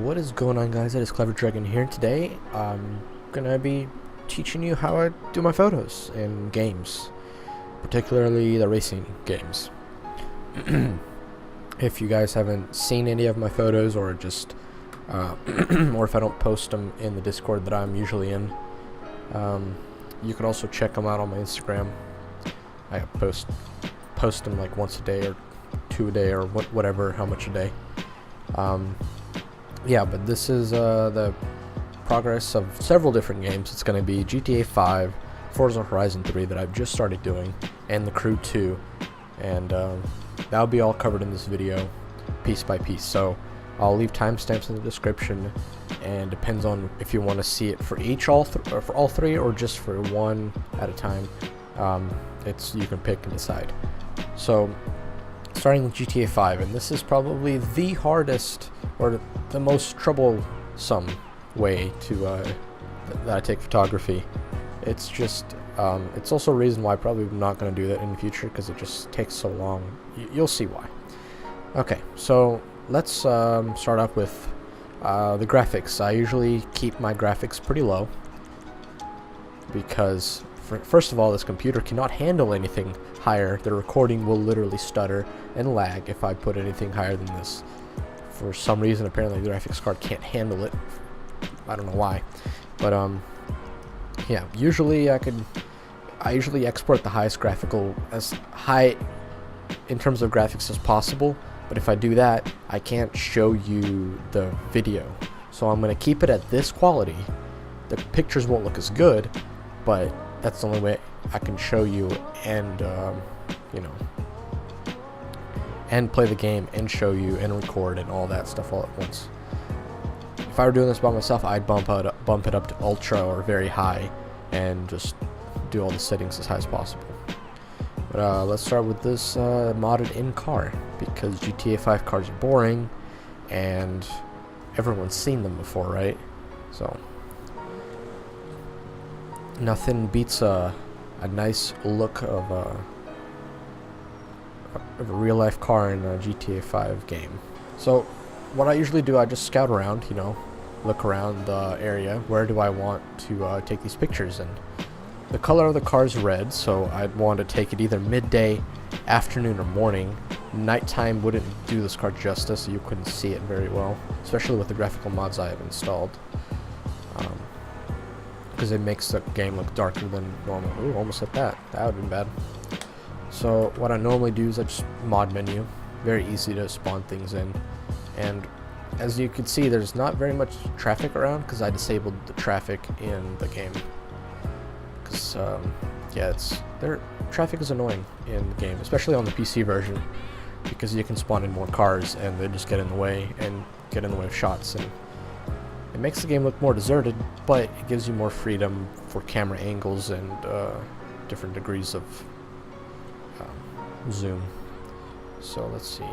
What is going on, guys? It is Clever Dragon here. Today I'm gonna be teaching you how I do my photos in games, particularly the racing games. If you guys haven't seen any of my photos, or just or if I don't post them in the Discord that I'm usually in, you can also check them out on my Instagram. I post them like once a day or two a day or whatever, how much a day. Yeah, but this is the progress of several different games. It's going to be GTA5, Forza Horizon 3 that I've just started doing, and The Crew 2, and that'll be all covered in this video, piece by piece. So I'll leave timestamps in the description, and depends on if you want to see it for for all three, or just for one at a time. You can pick and decide. So starting with GTA 5, and this is probably the hardest or the most troublesome way to that I take photography. It's just it's also a reason why I probably am not going to do that in the future, because it just takes so long. You'll see why. Okay, so let's start off with the graphics. I usually keep my graphics pretty low because first of all, this computer cannot handle anything higher. The recording will literally stutter and lag if I put anything higher than this. For some reason, apparently the graphics card can't handle it. I don't know why, but yeah. Usually I usually export the highest graphical, as high in terms of graphics as possible. But if I do that, I can't show you the video. So I'm gonna keep it at this quality. The pictures won't look as good, but that's the only way I can show you and you know, and play the game and show you and record and all that stuff all at once. If I were doing this by myself, I'd bump it up to ultra or very high and just do all the settings as high as possible. But let's start with this modded in car, because GTA 5 cars are boring and everyone's seen them before, right? So nothing beats a nice look of a real life car in a GTA 5 game. So what I usually do, I just scout around, you know, look around the area. Where do I want to take these pictures? And the color of the car is red, so I'd want to take it either midday, afternoon, or morning. Nighttime wouldn't do this car justice, so you couldn't see it very well, especially with the graphical mods I have installed, because it makes the game look darker than normal. Ooh, almost hit that. That would have been bad. So what I normally do is I just mod menu. Very easy to spawn things in. And as you can see, there's not very much traffic around because I disabled the traffic in the game. Because yeah, traffic is annoying in the game, especially on the PC version, because you can spawn in more cars and they just get in the way of shots, and it makes the game look more deserted, but it gives you more freedom for camera angles and different degrees of zoom. So let's see.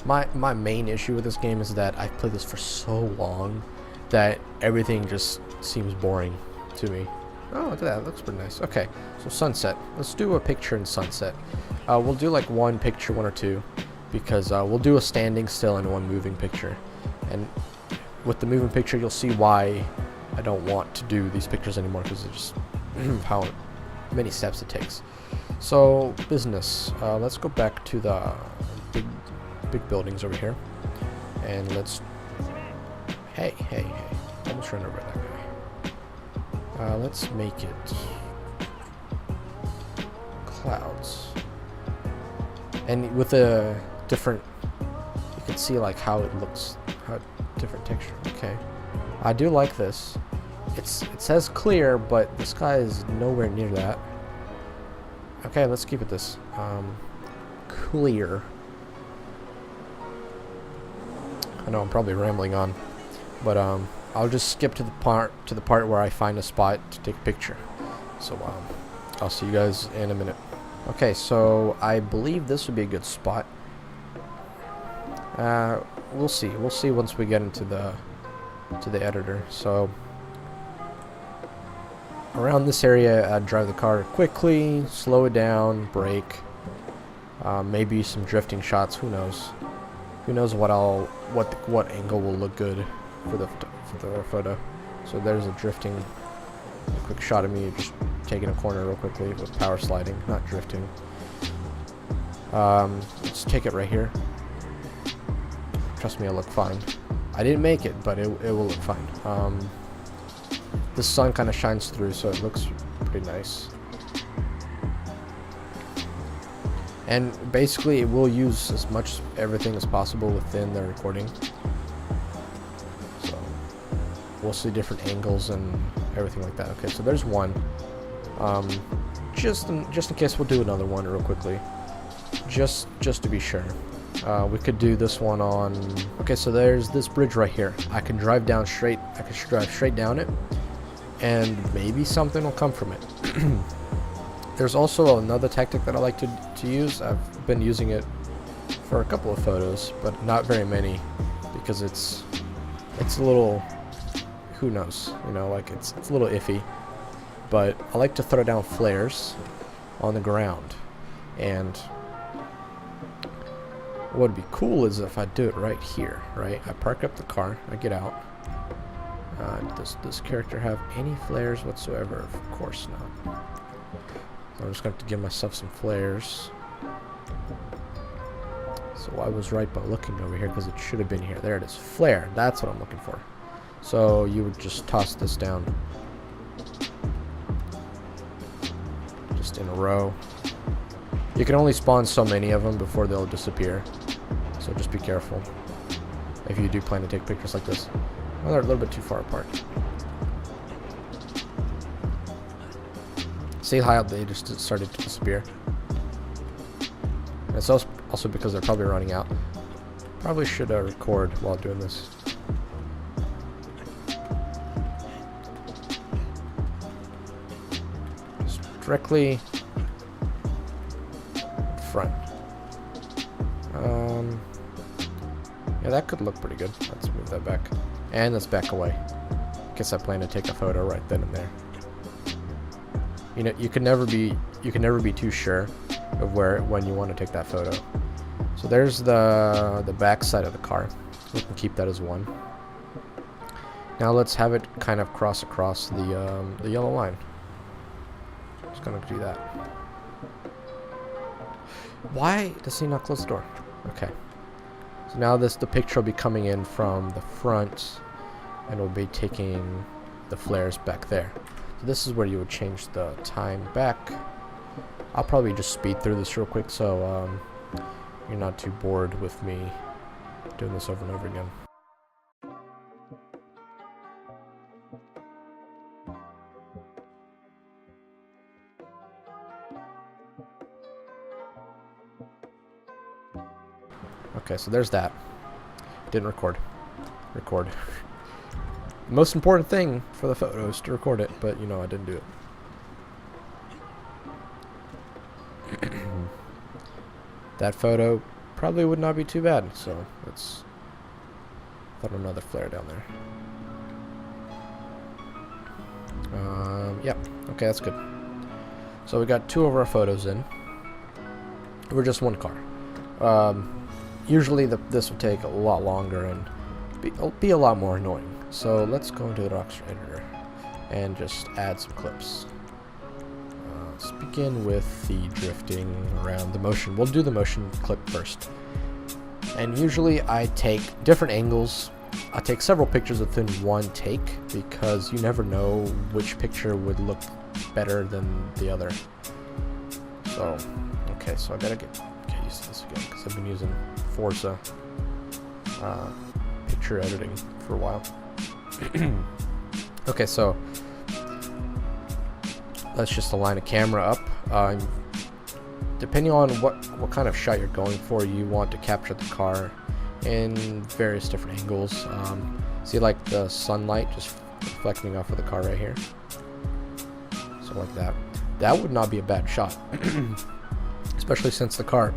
My main issue with this game is that I've played this for so long that everything just seems boring to me. Oh, look at that. That looks pretty nice. Okay, so sunset. Let's do a picture in sunset. We'll do like one picture, one or two, because we'll do a standing still and one moving picture. And with the moving picture, you'll see why I don't want to do these pictures anymore, because it's just how many steps it takes. So business. Let's go back to the big buildings over here, and let's. Hey! Almost ran over that guy. Let's make it clouds, and with a different. You can see like how it looks, how different texture. Okay, I do like this. It says clear, but the sky is nowhere near that. Okay, let's keep it this clear. I know I'm probably rambling on, but I'll just skip to the part where I find a spot to take a picture. So I'll see you guys in a minute. Okay, so I believe this would be a good spot. We'll see. We'll see once we get into the editor. So around this area, I'd drive the car quickly, slow it down, brake, maybe some drifting shots, who knows. who knows what angle will look good for the photo. So there's a drifting, quick shot of me just taking a corner real quickly with power sliding, not drifting. Let's take it right here. Trust me, it'll look fine. I didn't make it, but it will look fine. The sun kind of shines through, so it looks pretty nice. And basically, it will use as much everything as possible within the recording. So we'll see different angles and everything like that. Okay, so there's one. Just in case, we'll do another one real quickly, just to be sure. We could do this one on. Okay, so there's this bridge right here. I can drive down straight. I can drive straight down it, and maybe something will come from it. There's also another tactic that I like to use. I've been using it for a couple of photos, but not very many, because it's a little, who knows, you know, like it's a little iffy. But I like to throw down flares on the ground, and what would be cool is if I do it right here, right? I park up the car, I get out. Does this character have any flares whatsoever? Of course not. So I'm just going to have to give myself some flares. So I was right by looking over here, because it should have been here. There it is. Flare. That's what I'm looking for. So you would just toss this down. Just in a row. You can only spawn so many of them before they'll disappear. So just be careful if you do plan to take pictures like this. Well, they're a little bit too far apart. See how they just started to disappear? And it's also because they're probably running out. Probably should record while doing this. Just directly in front. Yeah, that could look pretty good. Let's move that back. And let's back away. Guess I plan to take a photo right then and there. You know, you can never be too sure of when you want to take that photo. So there's the back side of the car. We can keep that as one. Now let's have it kind of cross across the yellow line. Just gonna do that. Why does he not close the door? Okay. So now the picture will be coming in from the front, and we'll be taking the flares back there. So this is where you would change the time back. I'll probably just speed through this real quick, so you're not too bored with me doing this over and over again. Okay, so there's that. Didn't record. Record. The most important thing for the photo is to record it, but you know, I didn't do it. That photo probably would not be too bad, so let's put another flare down there. Yep, okay, that's good. So we got 2 of our photos in. We're just one car. Usually this will take a lot longer and be a lot more annoying. So let's go into the Rockstar editor and just add some clips. Let's begin with the drifting around the motion. We'll do the motion clip first. And usually I take different angles. I take several pictures within one take, because you never know which picture would look better than the other. So, okay, so I gotta get used to this again, because I've been using Forza picture editing for a while. Okay, so let's just align a camera up. Depending on what kind of shot you're going for, you want to capture the car in various different angles. See, like the sunlight just reflecting off of the car right here. So like that. That would not be a bad shot. Especially since the car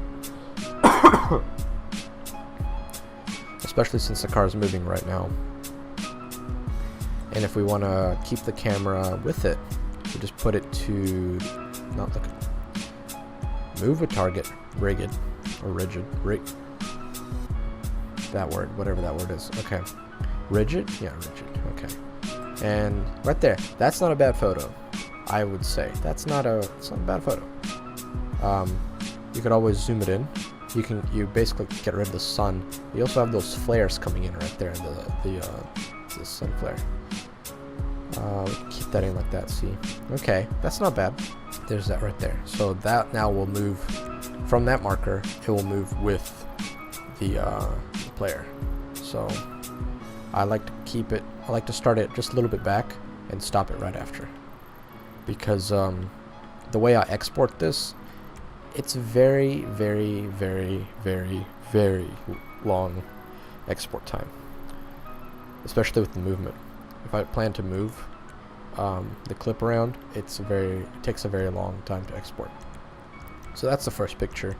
is moving right now. And if we want to keep the camera with it, we just put it to not look at, move a target rigid. that word, whatever that word is. Okay. Rigid? Yeah, rigid. Okay. And right there, that's not a bad photo, I would say. It's not a bad photo. You could always zoom it in. You basically get rid of the sun. You also have those flares coming in right there, the sun flare. Keep that in like that, see? Okay, that's not bad. There's that right there. So that now will move from that marker, it will move with the player. So I like to start it just a little bit back and stop it right after. Because the way I export this, it's very, very, very, very, very long export time. Especially with the movement. If I plan to move the clip around, it takes a very long time to export. So that's the first picture.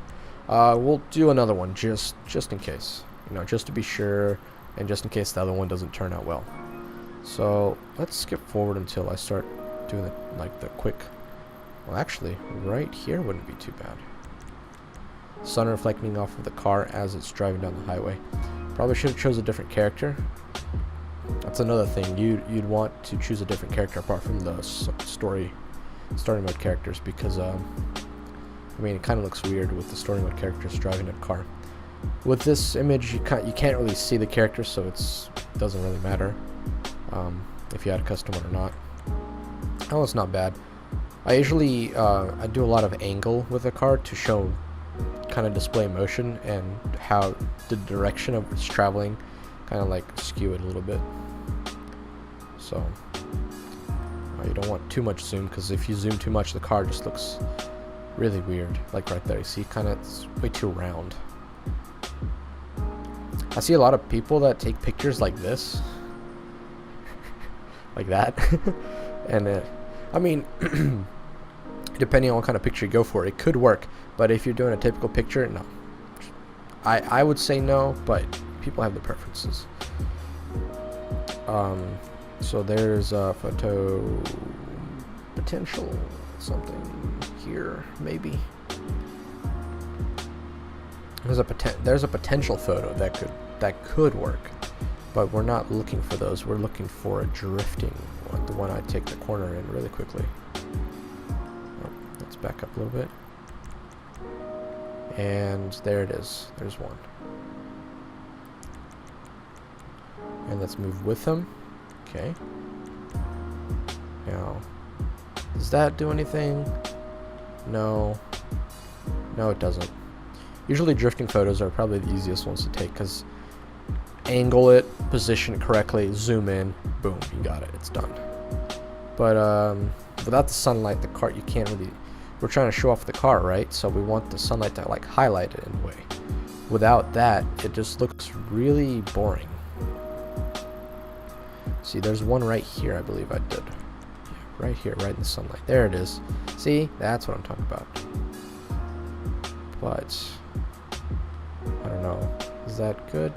We'll do another one just in case, just to be sure, and just in case the other one doesn't turn out well. So let's skip forward until I start doing the quick. Well, actually, right here wouldn't be too bad. Sun reflecting off of the car as it's driving down the highway. Probably should have chose a different character. That's another thing. You'd want to choose a different character apart from the story mode characters, because I mean, it kind of looks weird with the story mode characters driving a car. With this image, you can't really see the character, so it doesn't really matter if you had a custom one or not. Oh, it's not bad. I usually I do a lot of angle with the car to show, kind of display motion and how the direction of its traveling, kind of like skew it a little bit. So you don't want too much zoom, because if you zoom too much, the car just looks really weird. Like right there, you see, it's way too round. I see a lot of people that take pictures like this, like that, and I mean, depending on what kind of picture you go for, it could work. But if you're doing a typical picture, no. I would say no, but people have their preferences. So there's a photo potential something here, maybe. There's a potential photo that could work, but we're not looking for those. We're looking for a drifting one, the one I take the corner in really quickly. Oh, let's back up a little bit. And there it is. There's one. And let's move with them. Okay. Now, does that do anything? No. No, it doesn't. Usually drifting photos are probably the easiest ones to take, because angle it, position it correctly, zoom in, boom, you got it. It's done. But without the sunlight, the car, you can't really... We're trying to show off the car, right? So we want the sunlight to highlight it in a way. Without that, it just looks really boring. See, there's one right here, I believe I did. Yeah, right here, right in the sunlight. There it is. See, that's what I'm talking about. But I don't know. Is that good?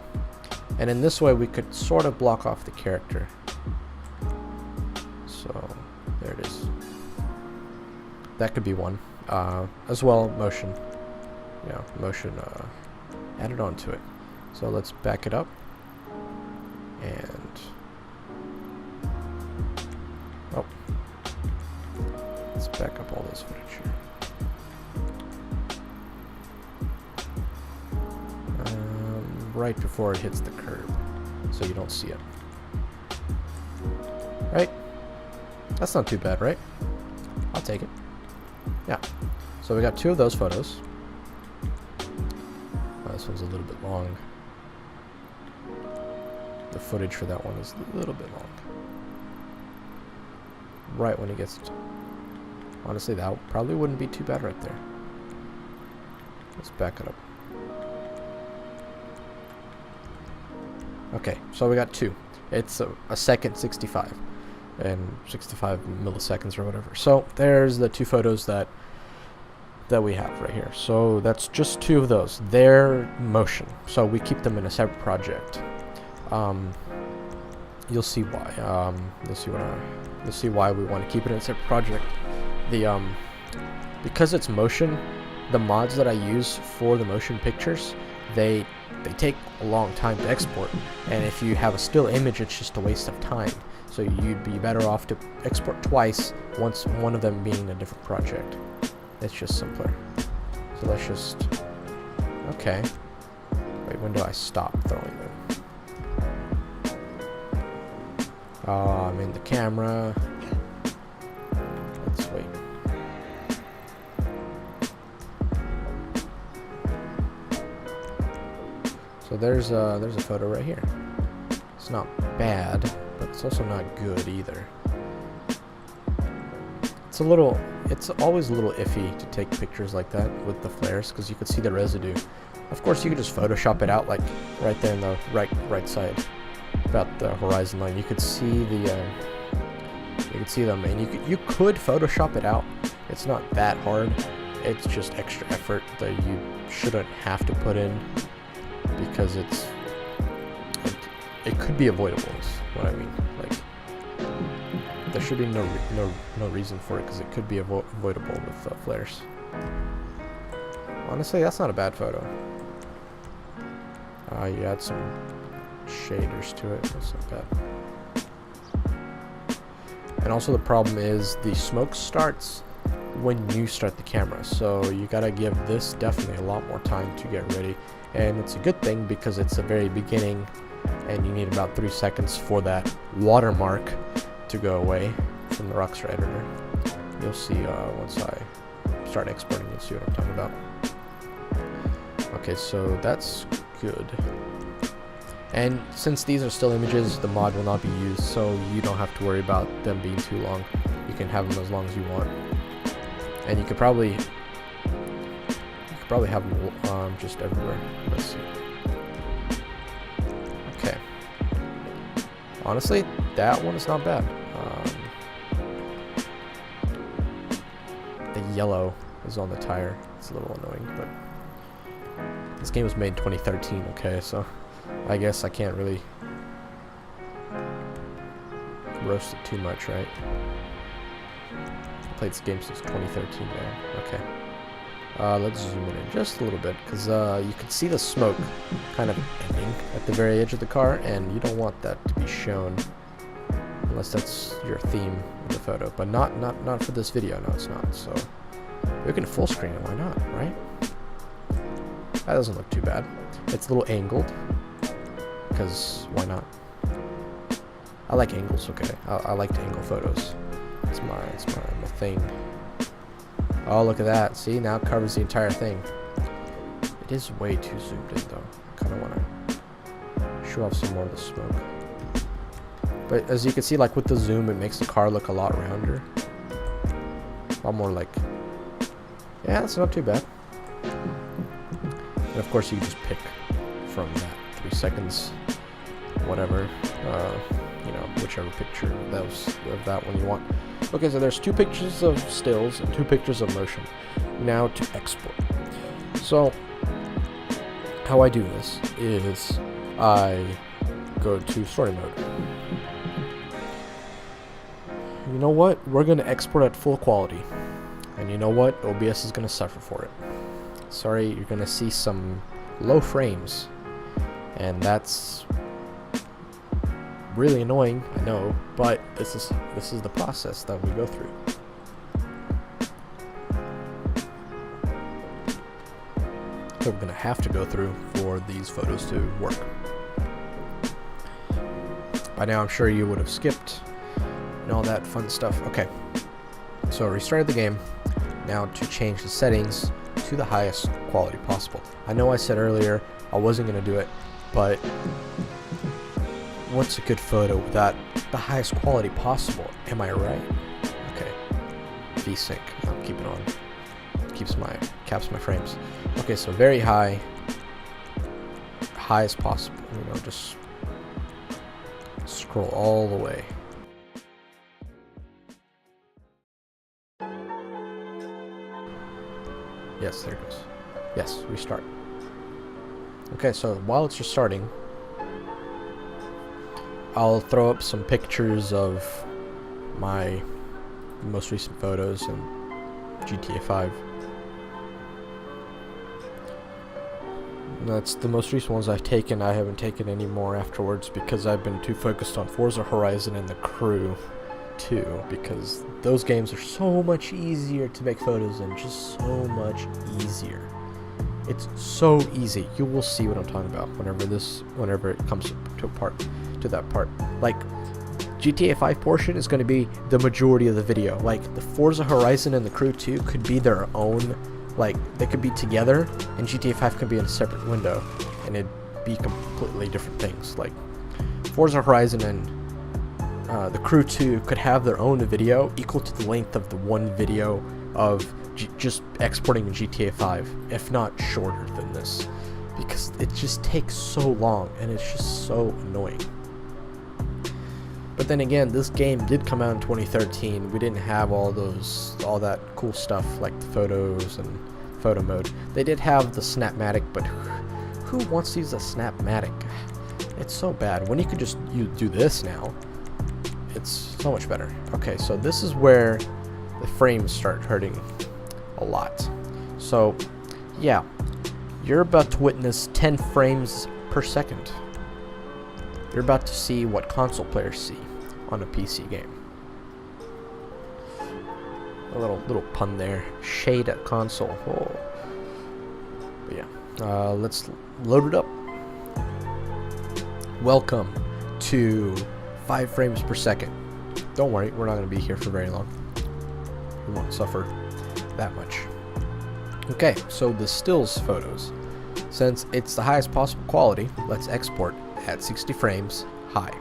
And in this way, we could sort of block off the character. So there it is. That could be one. As well, motion. Yeah, motion added onto it. So let's back it up. And oh, let's back up all this footage here. Right before it hits the curb, so you don't see it. Right? That's not too bad, right? I'll take it. Yeah. So we got two of those photos. This one's a little bit long. The footage for that one is a little bit long. Right when it gets to... Honestly, that probably wouldn't be too bad right there. Let's back it up. Okay, so we got two. It's a second 65 and 65 milliseconds or whatever. So there's the two photos that we have right here. So that's just two of those. They're motion, so we keep them in a separate project. You'll see why. You'll see why we want to keep it in a separate project. Because it's motion, the mods that I use for the motion pictures, they they take a long time to export, and if you have a still image, it's just a waste of time. So you'd be better off to export twice, once one of them being a different project. It's just simpler. So let's just, okay. Wait, when do I stop throwing them? I'm in the camera. Let's wait. So there's a photo right here. It's not bad, but it's also not good either. It's always a little iffy to take pictures like that with the flares, because you could see the residue. Of course, you could just Photoshop it out, like right there in the right side, about the horizon line. You could see them, and you could Photoshop it out. It's not that hard. It's just extra effort that you shouldn't have to put in, because it could be avoidable. Is what I mean. Like, there should be no reason for it, because it could be avoidable with flares. Honestly, that's not a bad photo. You add some shaders to it. That's not bad. And also the problem is the smoke starts when you start the camera, so you gotta give this definitely a lot more time to get ready. And it's a good thing, because it's the very beginning, and you need about 3 seconds for that watermark to go away from the Rockstar editor. You'll see once I start exporting, you'll see what I'm talking about. Okay, so that's good. And since these are still images, the mod will not be used, so you don't have to worry about them being too long. You can have them as long as you want. And you could probably have them just everywhere. Let's see. Okay. Honestly, that one is not bad. The yellow is on the tire. It's a little annoying, but this game was made in 2013, okay, so I guess I can't really roast it too much, right? I played this game since 2013 now. Okay. Let's zoom in just a little bit, because you can see the smoke kind of ending at the very edge of the car, and you don't want that to be shown unless that's your theme of the photo. But not for this video. No, it's not. So we can full screen it. Why not? Right? That doesn't look too bad. It's a little angled, because why not? I like angles. Okay, I like to angle photos. It's my thing. Oh, look at that. See, now it covers the entire thing. It is way too zoomed in, though. I kind of want to show off some more of the smoke. But as you can see, like with the zoom, it makes the car look a lot rounder. A lot more like... Yeah, it's not too bad. And of course, you can just pick from that 3 seconds, whatever, you know, whichever picture of that one you want. Okay, so there's 2 pictures of stills and 2 pictures of motion. Now to export. So how I do this is I go to story mode. You know what? We're going to export at full quality. And you know what? OBS is going to suffer for it. Sorry, you're going to see some low frames. And that's really annoying, I know, but this is the process that we go through. That we're gonna have to go through for these photos to work. By now, I'm sure you would have skipped and all that fun stuff. Okay, so I restarted the game. Now to change the settings to the highest quality possible. I know I said earlier I wasn't gonna do it, but what's a good photo without the highest quality possible? Am I right? Okay. VSync. I'll keep it on. Caps my frames. Okay, so very high. High as possible. You know, just scroll all the way. Yes, there it goes. Yes, restart. Okay, so while it's restarting, I'll throw up some pictures of my most recent photos in GTA 5. That's the most recent ones I've taken. I haven't taken any more afterwards because I've been too focused on Forza Horizon and the Crew 2, because those games are so much easier to make photos in, just so much easier. It's so easy. You will see what I'm talking about whenever it comes to that part. Like, GTA 5 portion is going to be the majority of the video. Like, the Forza Horizon and the Crew 2 could be their own, like, they could be together, and GTA 5 could be in a separate window, and it'd be completely different things. Like, Forza Horizon and the Crew 2 could have their own video equal to the length of the one video of just exporting in GTA 5, if not shorter than this, because it just takes so long, and it's just so annoying. But then again, this game did come out in 2013. We didn't have all that cool stuff like the photos and photo mode. They did have the Snapmatic, but who wants to use a Snapmatic? It's so bad when you could just do this now. It's so much better. Okay, so this is where the frames start hurting a lot. So yeah, you're about to witness 10 frames per second. You're about to see what console players see on a PC game. A little pun there. Shade at console. Oh. But yeah, let's load it up. Welcome to 5 frames per second. Don't worry, we're not going to be here for very long. We won't suffer that much. Okay, so the stills photos. Since it's the highest possible quality, let's export at 60 frames high.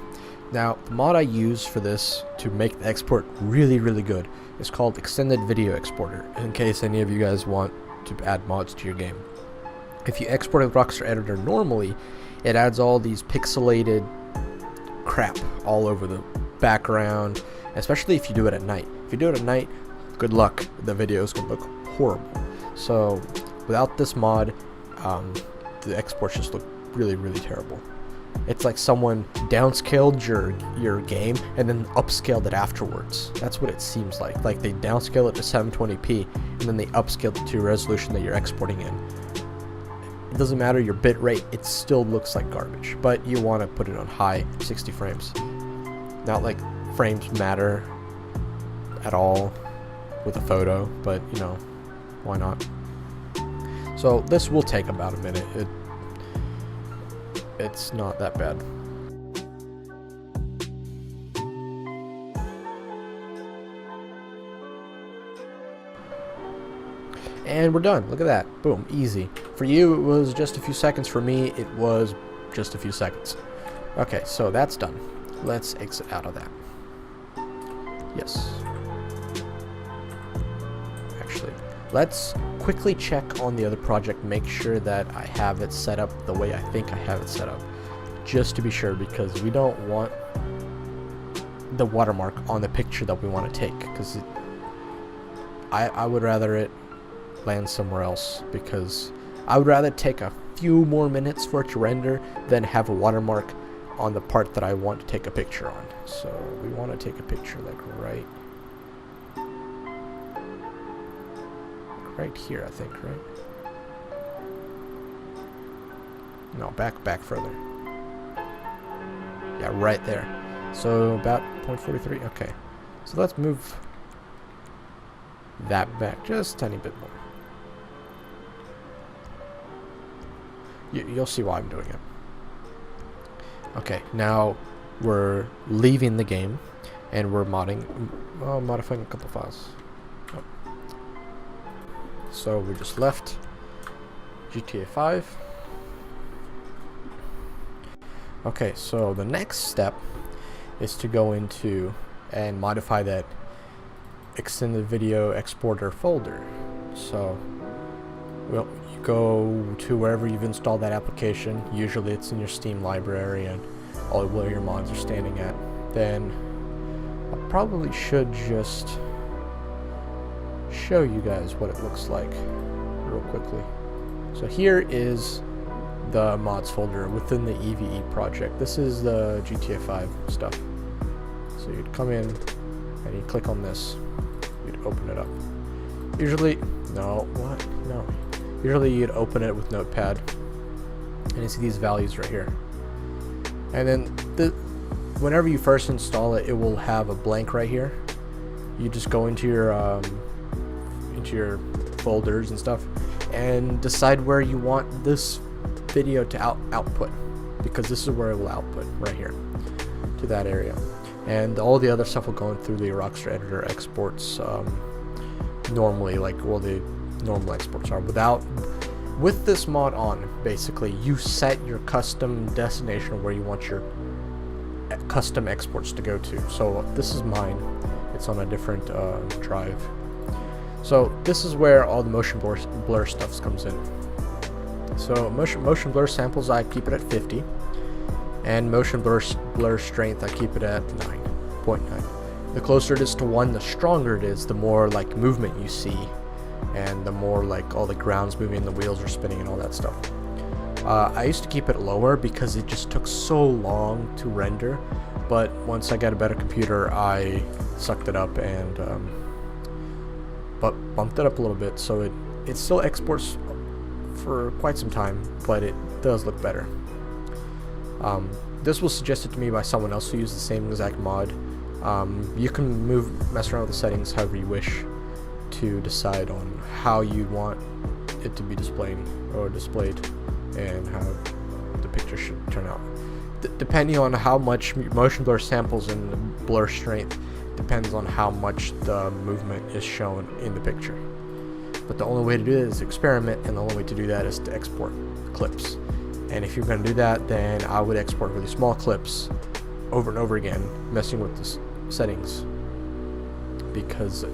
Now, the mod I use for this to make the export really, really good is called Extended Video Exporter, in case any of you guys want to add mods to your game. If you export with Rockstar Editor normally, it adds all these pixelated crap all over the background, especially if you do it at night. If you do it at night, good luck. The video is going to look horrible. So, without this mod, the exports just look really, really terrible. It's like someone downscaled your game and then upscaled it afterwards. That's what it seems like. Like, they downscale it to 720p and then they upscale it to a resolution that you're exporting in. It doesn't matter your bit rate, it still looks like garbage. But you want to put it on high 60 frames. Not like frames matter at all with a photo, but you know, why not? So this will take about a minute. It's not that bad. And we're done. Look at that. Boom. Easy. For you, it was just a few seconds. For me, it was just a few seconds. Okay, so that's done. Let's exit out of that. Yes. Actually, let's quickly check on the other project, make sure that I have it set up the way I think I have it set up, just to be sure, because we don't want the watermark on the picture that we want to take, because I would rather it land somewhere else, because I would rather take a few more minutes for it to render than have a watermark on the part that I want to take a picture on. So we want to take a picture like right here, I think, right? No, back further. Yeah, right there. So about 0.43. Okay, so let's move that back just a tiny bit more. You'll see why I'm doing it. Okay, now we're leaving the game and we're modifying a couple files. Oh. So we just left GTA 5. Okay, so the next step is to go into and modify that extended video exporter folder. So well, you go to wherever you've installed that application. Usually it's in your Steam library and all where your mods are standing at. Then I probably should just show you guys what it looks like real quickly. So here is the mods folder within the EVE project. This is the GTA 5 stuff. So you'd come in and you'd click on this. You'd open it up. Usually, no, what? No. Usually you'd open it with Notepad and you see these values right here. And then whenever you first install it, it will have a blank right here. You just go into your folders and stuff and decide where you want this video to output, because this is where it will output, right here, to that area. And all the other stuff will go through the Rockstar editor exports normally, like all the normal exports are. With this mod on, basically you set your custom destination where you want your custom exports to go to. So this is mine, it's on a different drive. So this is where all the motion blur stuff comes in. So motion blur samples, I keep it at 50, and motion blur strength, I keep it at 9.9. The closer it is to 1, the stronger it is, the more like movement you see, and the more like all the ground's moving, the wheels are spinning and all that stuff. I used to keep it lower because it just took so long to render, but once I got a better computer, I sucked it up and but bumped it up a little bit, so it still exports for quite some time, but it does look better. This was suggested to me by someone else who used the same exact mod. You can mess around with the settings however you wish to decide on how you want it to be displayed, and how the picture should turn out. Depending on how much motion blur samples and blur strength depends on how much the movement is shown in the picture. But the only way to do it is experiment, and the only way to do that is to export clips. And if you're going to do that, then I would export really small clips over and over again, messing with the settings. Because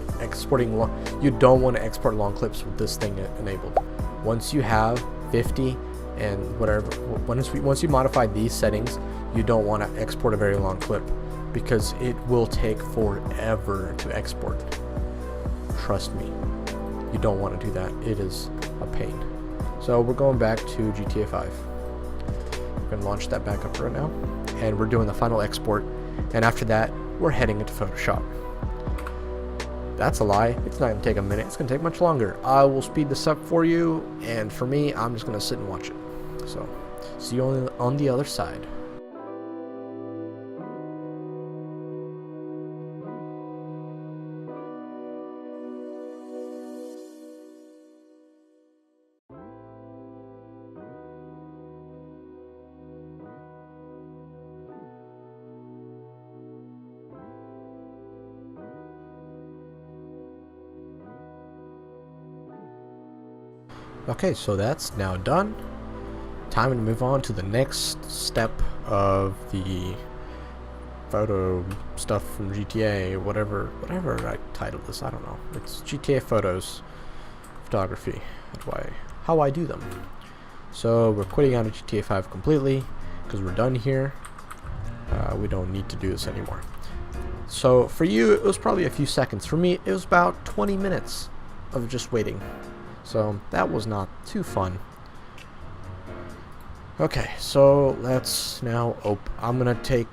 you don't want to export long clips with this thing enabled. Once you have 50 and whatever, once you modify these settings, you don't want to export a very long clip, because it will take forever to export. Trust me, you don't want to do that. It is a pain. So we're going back to GTA 5. We're going to launch that back up right now, and we're doing the final export, and after that we're heading into Photoshop. That's a lie. It's not going to take a minute. It's going to take much longer. I will speed this up for you, and for me, I'm just going to sit and watch it. So, see you on the other side. Okay, so that's now done. Time to move on to the next step of the photo stuff from GTA, whatever I titled this, I don't know. It's GTA photography, how I do them. So we're quitting out of GTA 5 completely because we're done here. We don't need to do this anymore. So for you, it was probably a few seconds. For me, it was about 20 minutes of just waiting. So that was not too fun. Okay, so let's now I'm gonna take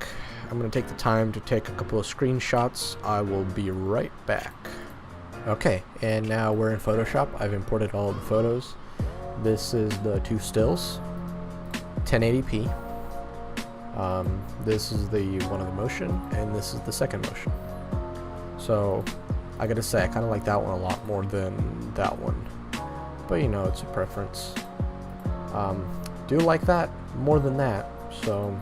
the time to take a couple of screenshots. I will be right back. Okay, and now we're in Photoshop. I've imported all of the photos. This is the two stills, 1080p. This is the one of the motion, and this is the second motion. So I gotta say, I kind of like that one a lot more than that one. But you know, it's a preference. Do like that more than that. So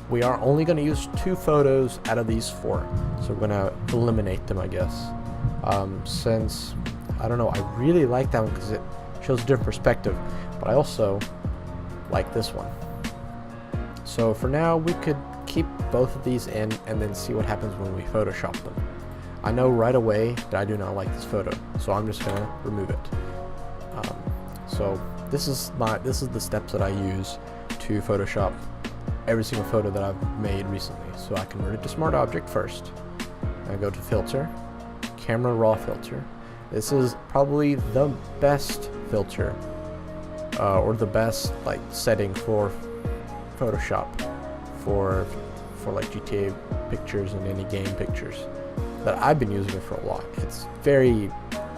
we are only going to use 2 photos out of these 4. So we're going to eliminate them, I guess. Since, I don't know, I really like that one because it shows a different perspective. But I also like this one. So for now, we could keep both of these in and then see what happens when we Photoshop them. I know right away that I do not like this photo, so I'm just going to remove it. So this is the steps that I use to Photoshop every single photo that I've made recently. So I convert it to Smart Object first. I go to Filter, Camera Raw Filter. This is probably the best filter, or the best like setting for Photoshop for like GTA pictures and any game pictures that I've been using it for a lot. It's very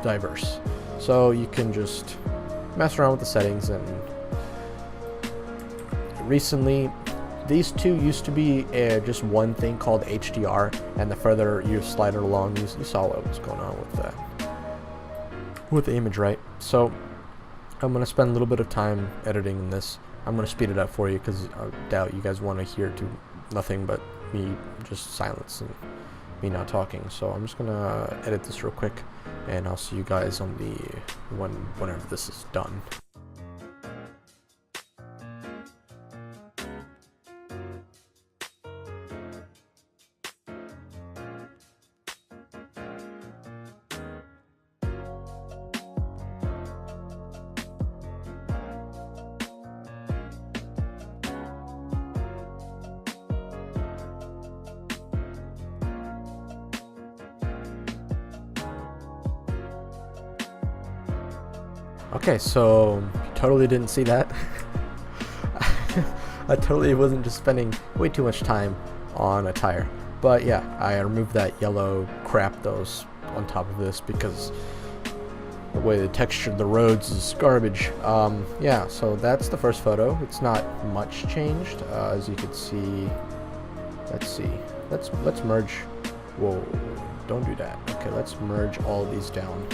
diverse, so you can just mess around with the settings and recently, these two used to be just one thing called HDR, and the further you slide it along, you saw what was going on with that, with the image, right? So I'm going to spend a little bit of time editing this. I'm going to speed it up for you because I doubt you guys want to hear nothing but me just silence and me not talking. So I'm just going to edit this real quick, and I'll see you guys on whenever this is done. Okay, so you totally didn't see that. I totally wasn't just spending way too much time on a tire. But yeah, I removed that yellow crap that was on top of this because the way the texture of the roads is garbage. Yeah, so that's the first photo. It's not much changed, as you can see. Let's see. Let's merge. Whoa, don't do that. Okay, let's merge all of these down.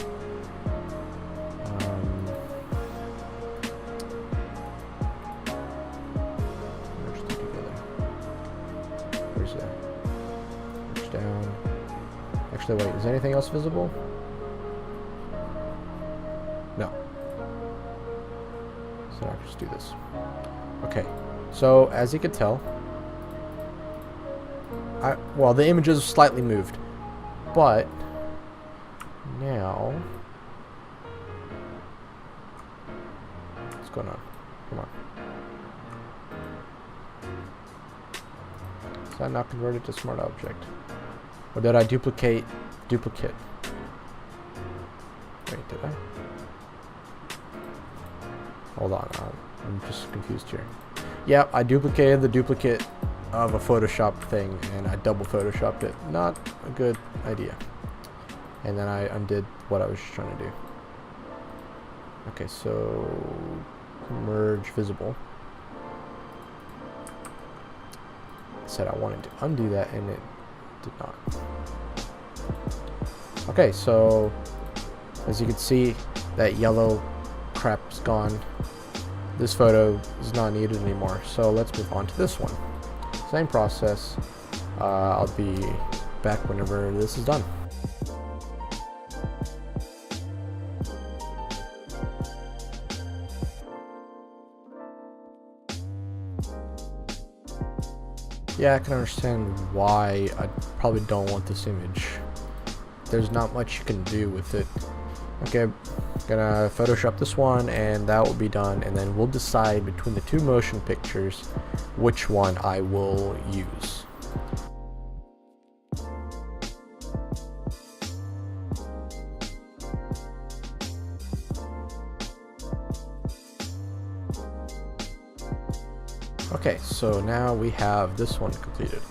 Down. Actually, wait, is anything else visible? No. So I'll just do this. Okay, so as you can tell, well, the images slightly moved, but now, what's going on? Come on. Is that not converted to smart object? Or did I duplicate? Duplicate. Wait, did I? Hold on, I'm just confused here. Yeah, I duplicated the duplicate of a Photoshop thing, and I double Photoshopped it. Not a good idea. And then I undid what I was trying to do. Okay, so merge visible. I said I wanted to undo that, and it did not. Okay, so as you can see, that yellow crap's gone. This photo is not needed anymore, so let's move on to this one. Same process. I'll be back whenever this is done. Yeah, I can understand why I probably don't want this image. There's not much you can do with it. Okay, gonna Photoshop this one, and that will be done, and then we'll decide between the two motion pictures which one I will use. Okay, so now we have this one completed.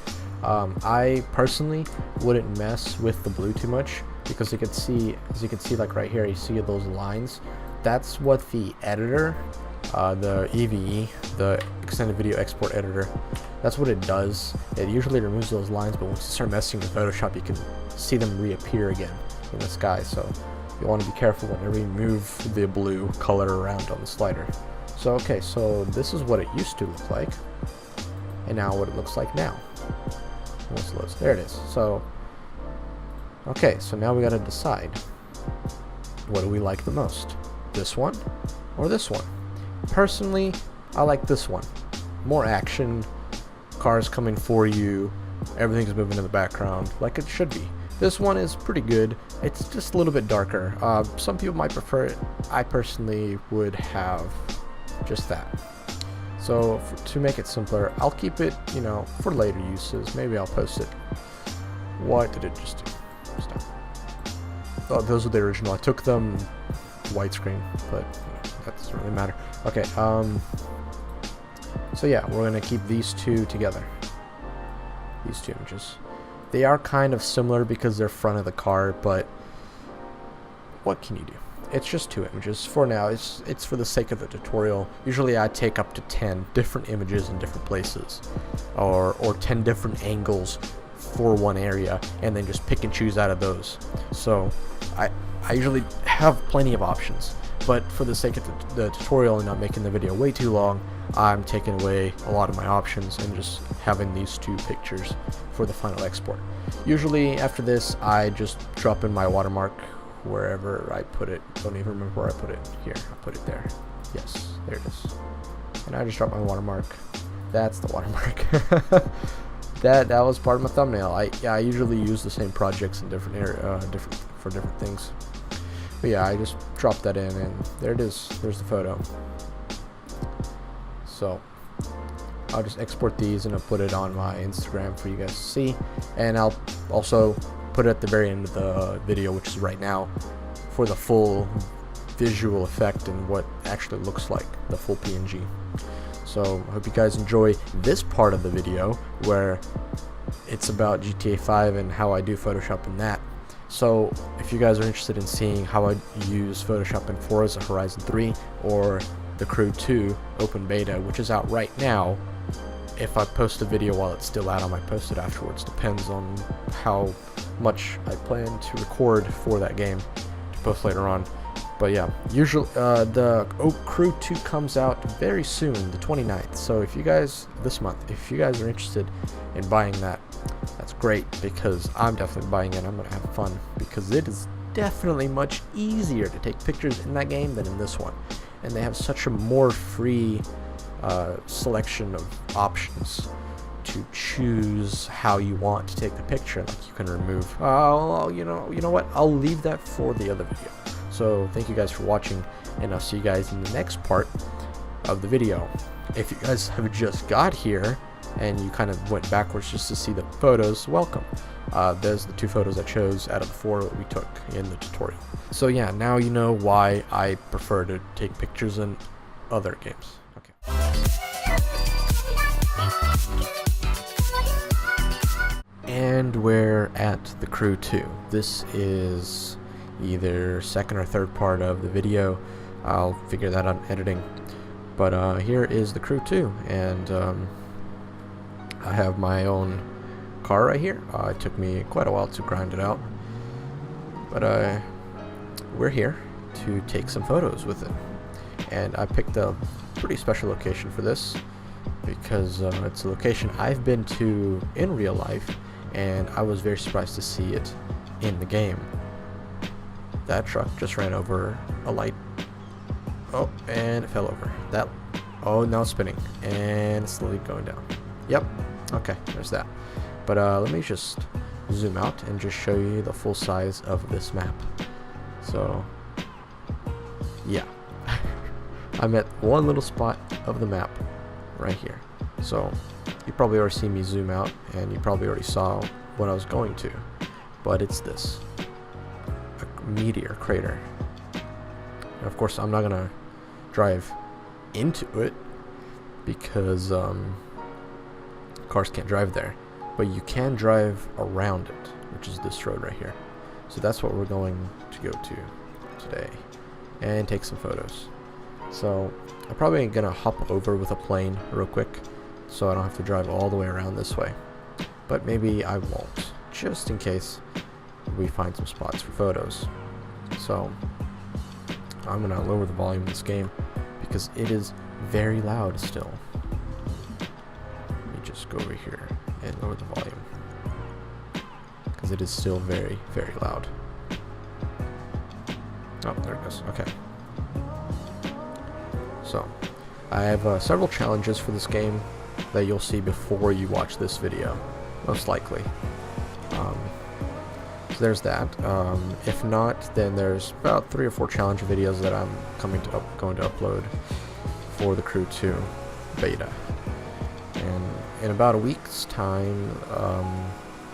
I personally wouldn't mess with the blue too much because you can see, as you can see, like right here, you see those lines. That's what the editor, the EVE, the Extended Video Export Editor, that's what it does. It usually removes those lines, but once you start messing with Photoshop, you can see them reappear again in the sky. So you want to be careful whenever you move the blue color around on the slider. So okay, so this is what it used to look like, and now what it looks like now. There it is. So okay, so now we gotta decide, what do we like the most? This one or this one? Personally, I like this one. More action, cars coming for you, everything's moving in the background like it should be. This one is pretty good. It's just a little bit darker. Some people might prefer it. I personally would have just that. So to make it simpler, I'll keep it, you know, for later uses. Maybe I'll post it. What did it just do? Stop. Oh, those are the original. I took them widescreen, but that doesn't really matter. Okay, so yeah, we're gonna keep these two together. These two images. They are kind of similar because they're front of the car, but what can you do? it's just 2 images for now. It's for the sake of the tutorial. Usually I take up to 10 different images in different places, or 10 different angles for one area, and then just pick and choose out of those. So I usually have plenty of options, but for the sake of the tutorial and not making the video way too long, I'm taking away a lot of my options and just having these 2 pictures for the final export. Usually after this, I just drop in my watermark wherever I put it. Don't even remember where I put it. Here, I put it there. Yes, there it is. And I just drop my watermark. That's the watermark. that was part of my thumbnail. I usually use the same projects in different for different things. But yeah, I just dropped that in, and there it is. There's the photo. So I'll just export these and I'll put it on my Instagram for you guys to see, and I'll also put it at the very end of the video, which is right now, for the full visual effect and what actually looks like, the full PNG. So I hope you guys enjoy this part of the video where it's about GTA 5 and how I do Photoshop in that. So if you guys are interested in seeing how I use Photoshop in Forza Horizon 3 or the Crew 2 open beta, which is out right now, if I post a video while it's still out, I might post it afterwards. Depends on how much I plan to record for that game to post later on. But yeah, usually the Crew 2 comes out very soon, the 29th. So if you guys, this month, if you guys are interested in buying that, that's great, because I'm definitely buying it. I'm gonna have fun, because it is definitely much easier to take pictures in that game than in this one, and they have such a more free selection of options to choose how you want to take the picture. Like, you can remove you know what, I'll leave that for the other video. So thank you guys for watching, and I'll see you guys in the next part of the video. If you guys have just got here and you kind of went backwards just to see the photos, welcome. There's the 2 photos I chose out of the 4 that we took in the tutorial. So yeah, now you know why I prefer to take pictures in other games. Okay. And we're at the Crew 2. This is either second or third part of the video. I'll figure that out in editing. But here is the Crew 2, and I have my own car right here. It took me quite a while to grind it out, but we're here to take some photos with it. And I picked a pretty special location for this, because it's a location I've been to in real life, and I was very surprised to see it in the game. That truck just ran over a light. Oh, and it fell over. That, oh, now it's spinning, and it's slowly going down. Yep, okay, there's that. But let me just zoom out and just show you the full size of this map. So, yeah. I'm at one little spot of the map right here. So you probably already see me zoom out, and you probably already saw what I was going to, but it's this, a meteor crater. And of course I'm not gonna drive into it, because cars can't drive there, but you can drive around it, which is this road right here. So that's what we're going to go to today and take some photos. So I'm probably gonna hop over with a plane real quick, so I don't have to drive all the way around this way. But maybe I won't, just in case we find some spots for photos. So I'm gonna lower the volume of this game, because it is very loud still. Let me just go over here and lower the volume, because it is still very, very loud. Oh, there it goes. Okay. So I have several challenges for this game that you'll see before you watch this video, most likely. So there's that. If not, then there's about 3 or 4 challenge videos that I'm going to upload for the Crew 2 beta. And in about a week's time,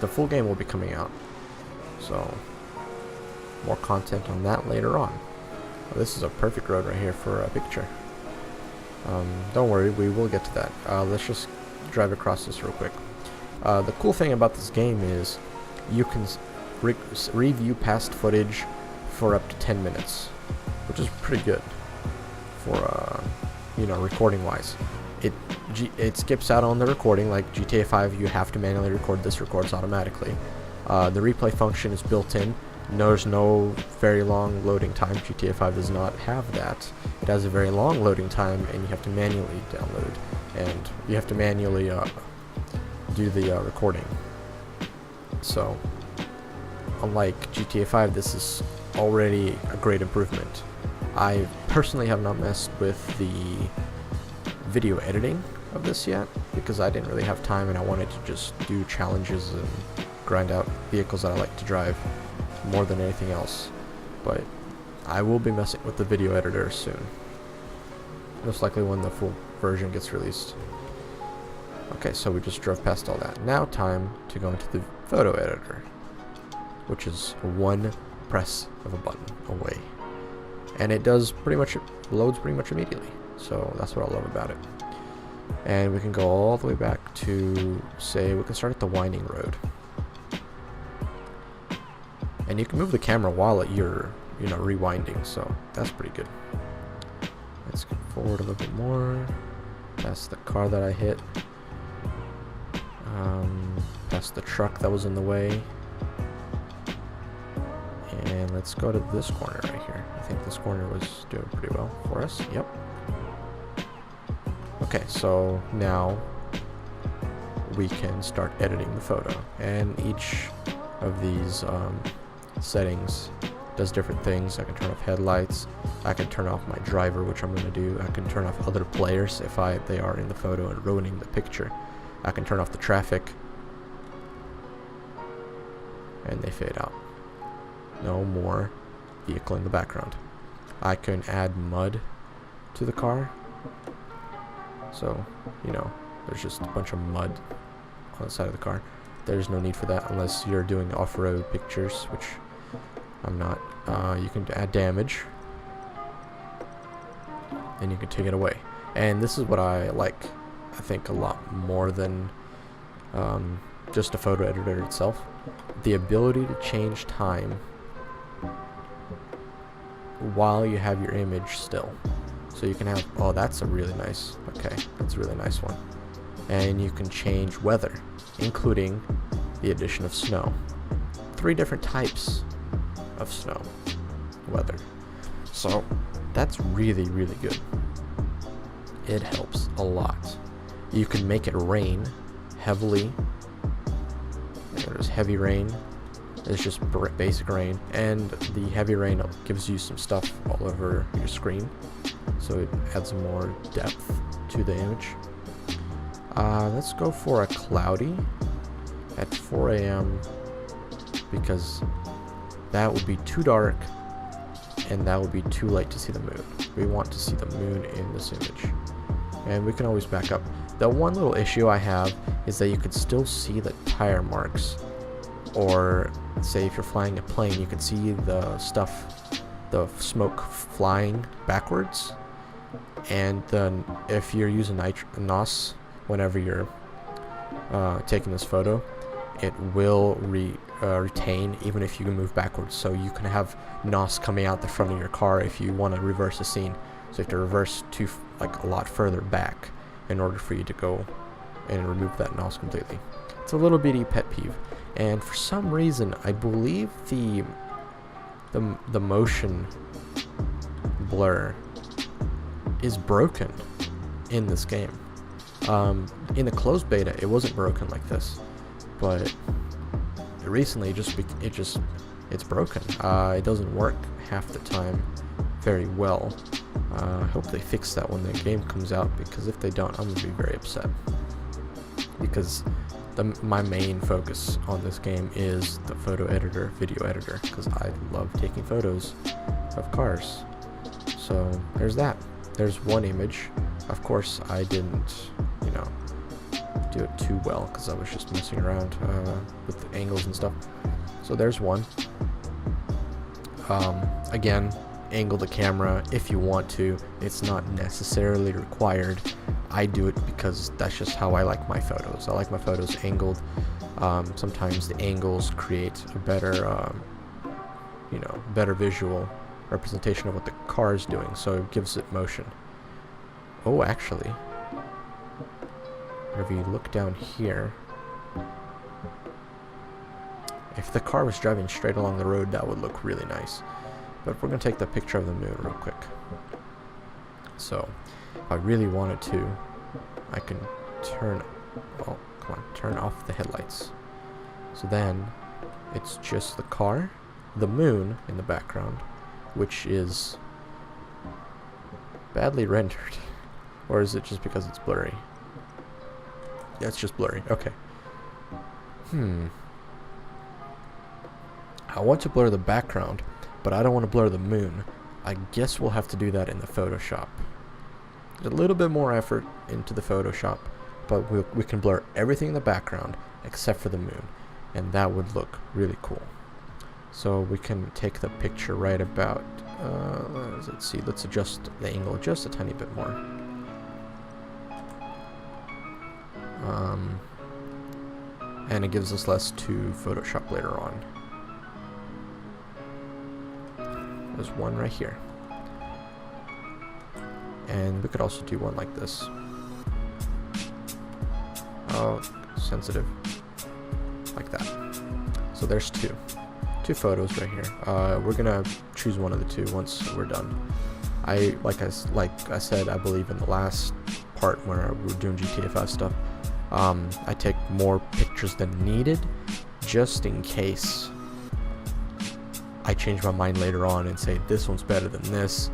the full game will be coming out. So more content on that later on. Well, this is a perfect road right here for a picture. Don't worry, we will get to that. Let's just drive across this real quick. The cool thing about this game is you can review past footage for up to 10 minutes. which is pretty good for you know, recording wise. It skips out on the recording. Like GTA 5, you have to manually record. This records automatically. The replay function is built in. There's no very long loading time. GTA 5 does not have that. It has a very long loading time, and you have to manually download, and you have to manually do the recording. So, unlike GTA 5, this is already a great improvement. I personally have not messed with the video editing of this yet, because I didn't really have time and I wanted to just do challenges and grind out vehicles that I like to drive more than anything else. But I will be messing with the video editor soon, most likely when the full version gets released. Okay, so we just drove past all that. Now time to go into the photo editor, which is one press of a button away, and it does pretty much, loads pretty much immediately. So that's what I love about it. And we can go all the way back to, say, we can start at the winding road, and you can move the camera while you're, you know, rewinding, so that's pretty good. Let's go forward a little bit more, past the car that I hit, past the truck that was in the way, and let's go to this corner right here. I think this corner was doing pretty well for us. Yep. Okay, so now we can start editing the photo, and each of these settings does different things. I can turn off headlights, I can turn off my driver, which I'm going to do, I can turn off other players if they are in the photo and ruining the picture, I can turn off the traffic, and they fade out. No more vehicle in the background. I can add mud to the car, so, you know, there's just a bunch of mud on the side of the car. There's no need for that unless you're doing off-road pictures, which I'm not. You can add damage, and you can take it away. And this is what I like, I think, a lot more than just a photo editor itself. The ability to change time while you have your image still. So you can have, oh, that's a really nice, okay, that's a really nice one. And you can change weather, including the addition of snow. 3 different types of snow weather. So that's really, really good. It helps a lot. You can make it rain heavily. There's heavy rain. There's just basic rain, and the heavy rain gives you some stuff all over your screen, so it adds more depth to the image. Let's go for a cloudy at 4 a.m. because that would be too dark and that would be too light to see the moon. We want to see the moon in this image, and we can always back up. The one little issue I have is that you could still see the tire marks, or say if you're flying a plane, you can see the smoke flying backwards. And then if you're using NOS whenever you're taking this photo, it will retain even if you can move backwards. So you can have NOS coming out the front of your car if you want to reverse a scene. So you have to reverse to like a lot further back in order for you to go and remove that NOS completely. It's a little bitty pet peeve. And for some reason, I believe the motion blur is broken in this game. In the closed beta, it wasn't broken like this, but recently it's broken. It doesn't work half the time very well. I hope they fix that when the game comes out, because if they don't, I'm gonna be very upset. Because my main focus on this game is the photo editor, video editor, because I love taking photos of cars. So there's that. There's one image. Of course, I didn't, do it too well because I was just messing around with the angles and stuff. So there's one. Again, angle the camera if you want to. It's not necessarily required. I do it because that's just how I like my photos. I like my photos angled. Sometimes the angles create a better, better visual representation of what the car is doing, so it gives it motion. Oh, actually, whenever you look down here, if the car was driving straight along the road, that would look really nice. But we're going to take the picture of the moon real quick. So, if I really wanted to, I can turn off the headlights. So then, it's just the car, the moon in the background, which is badly rendered. Or is it just because it's blurry? Yeah, it's just blurry. Okay. I want to blur the background, but I don't want to blur the moon. I guess we'll have to do that in the Photoshop. A little bit more effort into the Photoshop, but we can blur everything in the background except for the moon, and that would look really cool. So we can take the picture right about, let's see, let's adjust the angle just a tiny bit more. And it gives us less to Photoshop later on. There's one right here. And we could also do one like this. Oh, sensitive. Like that. So there's two photos right here. We're gonna choose one of the two once we're done. Like I said, I believe in the last part where we were doing GTA5 stuff, I take more pictures than needed, just in case I change my mind later on and say this one's better than this,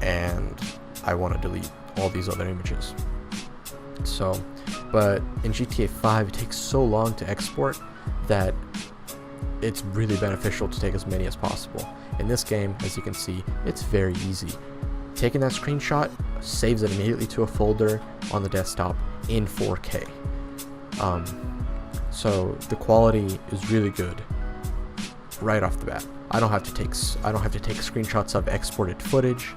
and I want to delete all these other images. So, but in GTA5 it takes so long to export that it's really beneficial to take as many as possible. In this game, as you can see, it's very easy. Taking that screenshot saves it immediately to a folder on the desktop in 4K. So the quality is really good right off the bat. I don't have to take screenshots of exported footage.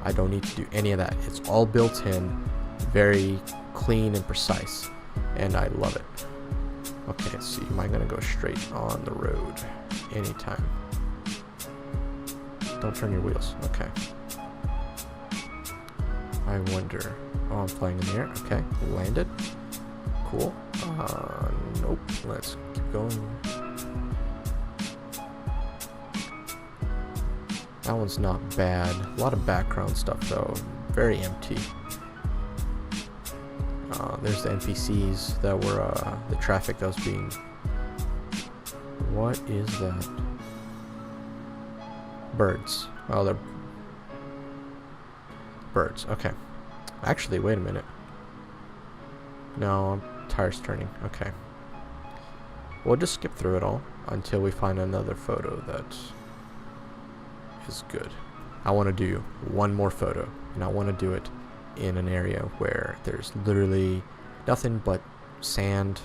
I don't need to do any of that. It's all built in, very clean and precise, and I love it. Okay, let's see. Am I gonna go straight on the road anytime? Don't turn your wheels. Okay. I wonder. Oh, I'm flying in the air. Okay, landed. Cool. Nope. Let's keep going. That one's not bad. A lot of background stuff though. Very empty. There's the NPCs that were the traffic that was being. What is that? Birds. Oh, they're birds. Okay. Actually, wait a minute. No, tire's turning. Okay. We'll just skip through it all until we find another photo that is good. I want to do one more photo, and I want to do it in an area where there's literally nothing but sand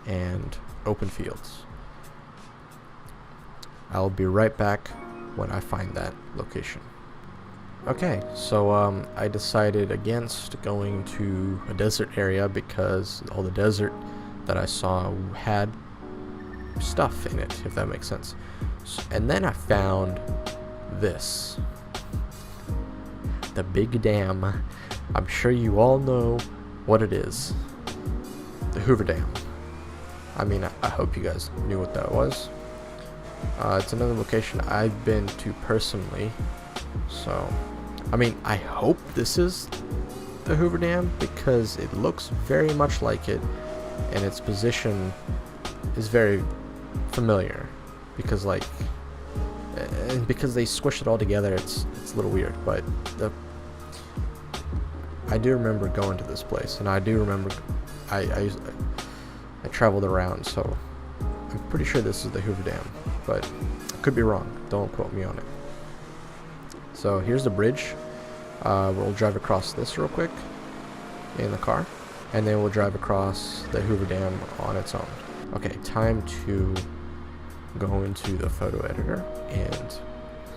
and open fields. I'll be right back when I find that location. Okay, so I decided against going to a desert area because all the desert that I saw had stuff in it, if that makes sense. And then I found this. The big dam. I'm sure you all know what it is. The Hoover Dam. I mean, I hope you guys knew what that was. It's another location I've been to personally. So, I mean, I hope this is the Hoover Dam because it looks very much like it, and its position is very familiar. Because, like, and because they squish it all together, it's a little weird. But I do remember going to this place, and I do remember I traveled around, so I'm pretty sure this is the Hoover Dam, but I could be wrong. Don't quote me on it. So here's the bridge. We'll drive across this real quick in the car, and then we'll drive across the Hoover Dam on its own. Okay, time to go into the photo editor and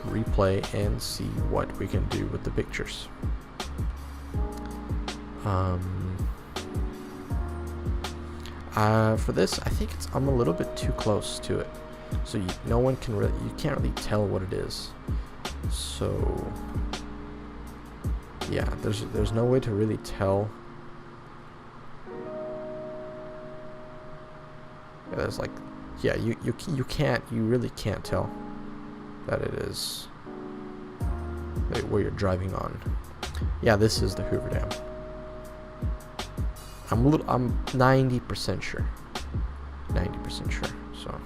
replay and see what we can do with the pictures. For this, I think I'm a little bit too close to it, so no one can you can't really tell what it is. So yeah, there's no way to really tell. Yeah, there's like, yeah, you really can't tell that it is where you're driving on. Yeah, this is the Hoover Dam. I'm 90% sure. 90% sure. So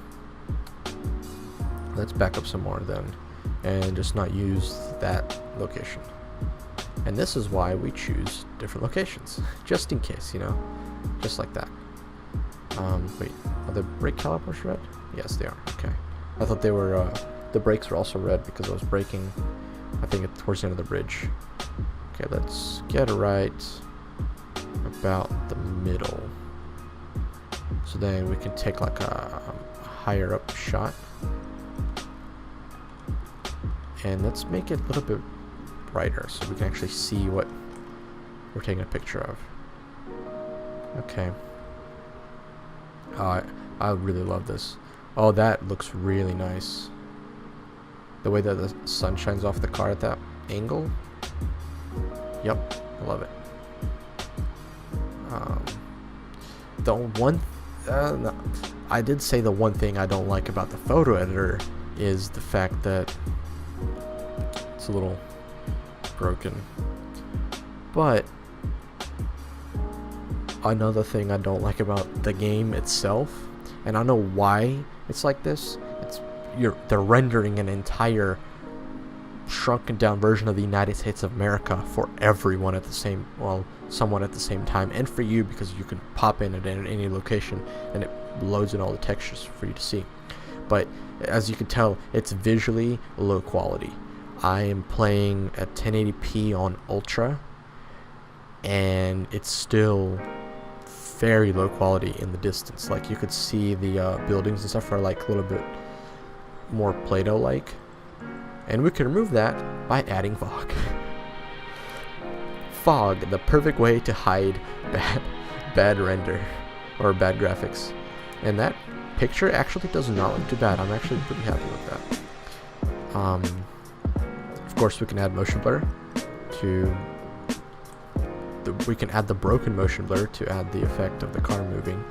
let's back up some more then, and just not use that location. And this is why we choose different locations, just in case, you know, just like that. Wait, are the brake calipers red? Yes, they are. Okay. I thought they were, the brakes were also red because I was braking, I think, towards the end of the bridge. Okay, let's get right about the middle. So then we can take like a higher up shot. And let's make it a little bit brighter so we can actually see what we're taking a picture of. Okay. I really love this. Oh, that looks really nice. The way that the sun shines off the car at that angle. Yep, I love it. The one, no, I did say the one thing I don't like about the photo editor is the fact that it's a little broken. But another thing I don't like about the game itself, and I know why it's like this, they're rendering an entire shrunken down version of the United States of America for everyone at the same, well, somewhat at the same time, and for you because you can pop in at any location and it loads in all the textures for you to see. But as you can tell, it's visually low quality. I am playing at 1080p on Ultra, and it's still very low quality in the distance. Like, you could see the buildings and stuff are like a little bit more Play-Doh like, and we can remove that by adding fog. Fog, the perfect way to hide bad render or bad graphics. And that picture actually does not look too bad. I'm actually pretty happy with that. Of course, we can add motion blur to we can add the broken motion blur to add the effect of the car moving,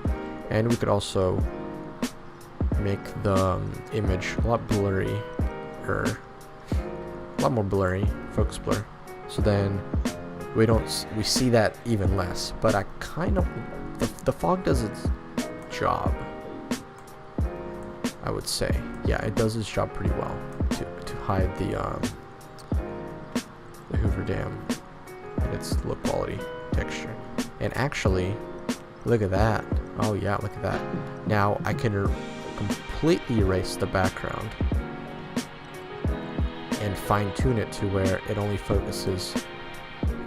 and we could also make the image a lot blurry, or a lot more blurry, focus blur, so then we see that even less. But I kind of, the fog does its job, I would say. Yeah, it does its job pretty well to hide the Hoover Dam and its low quality texture. And actually, look at that. Oh yeah, look at that. Now I can completely erase the background and fine tune it to where it only focuses,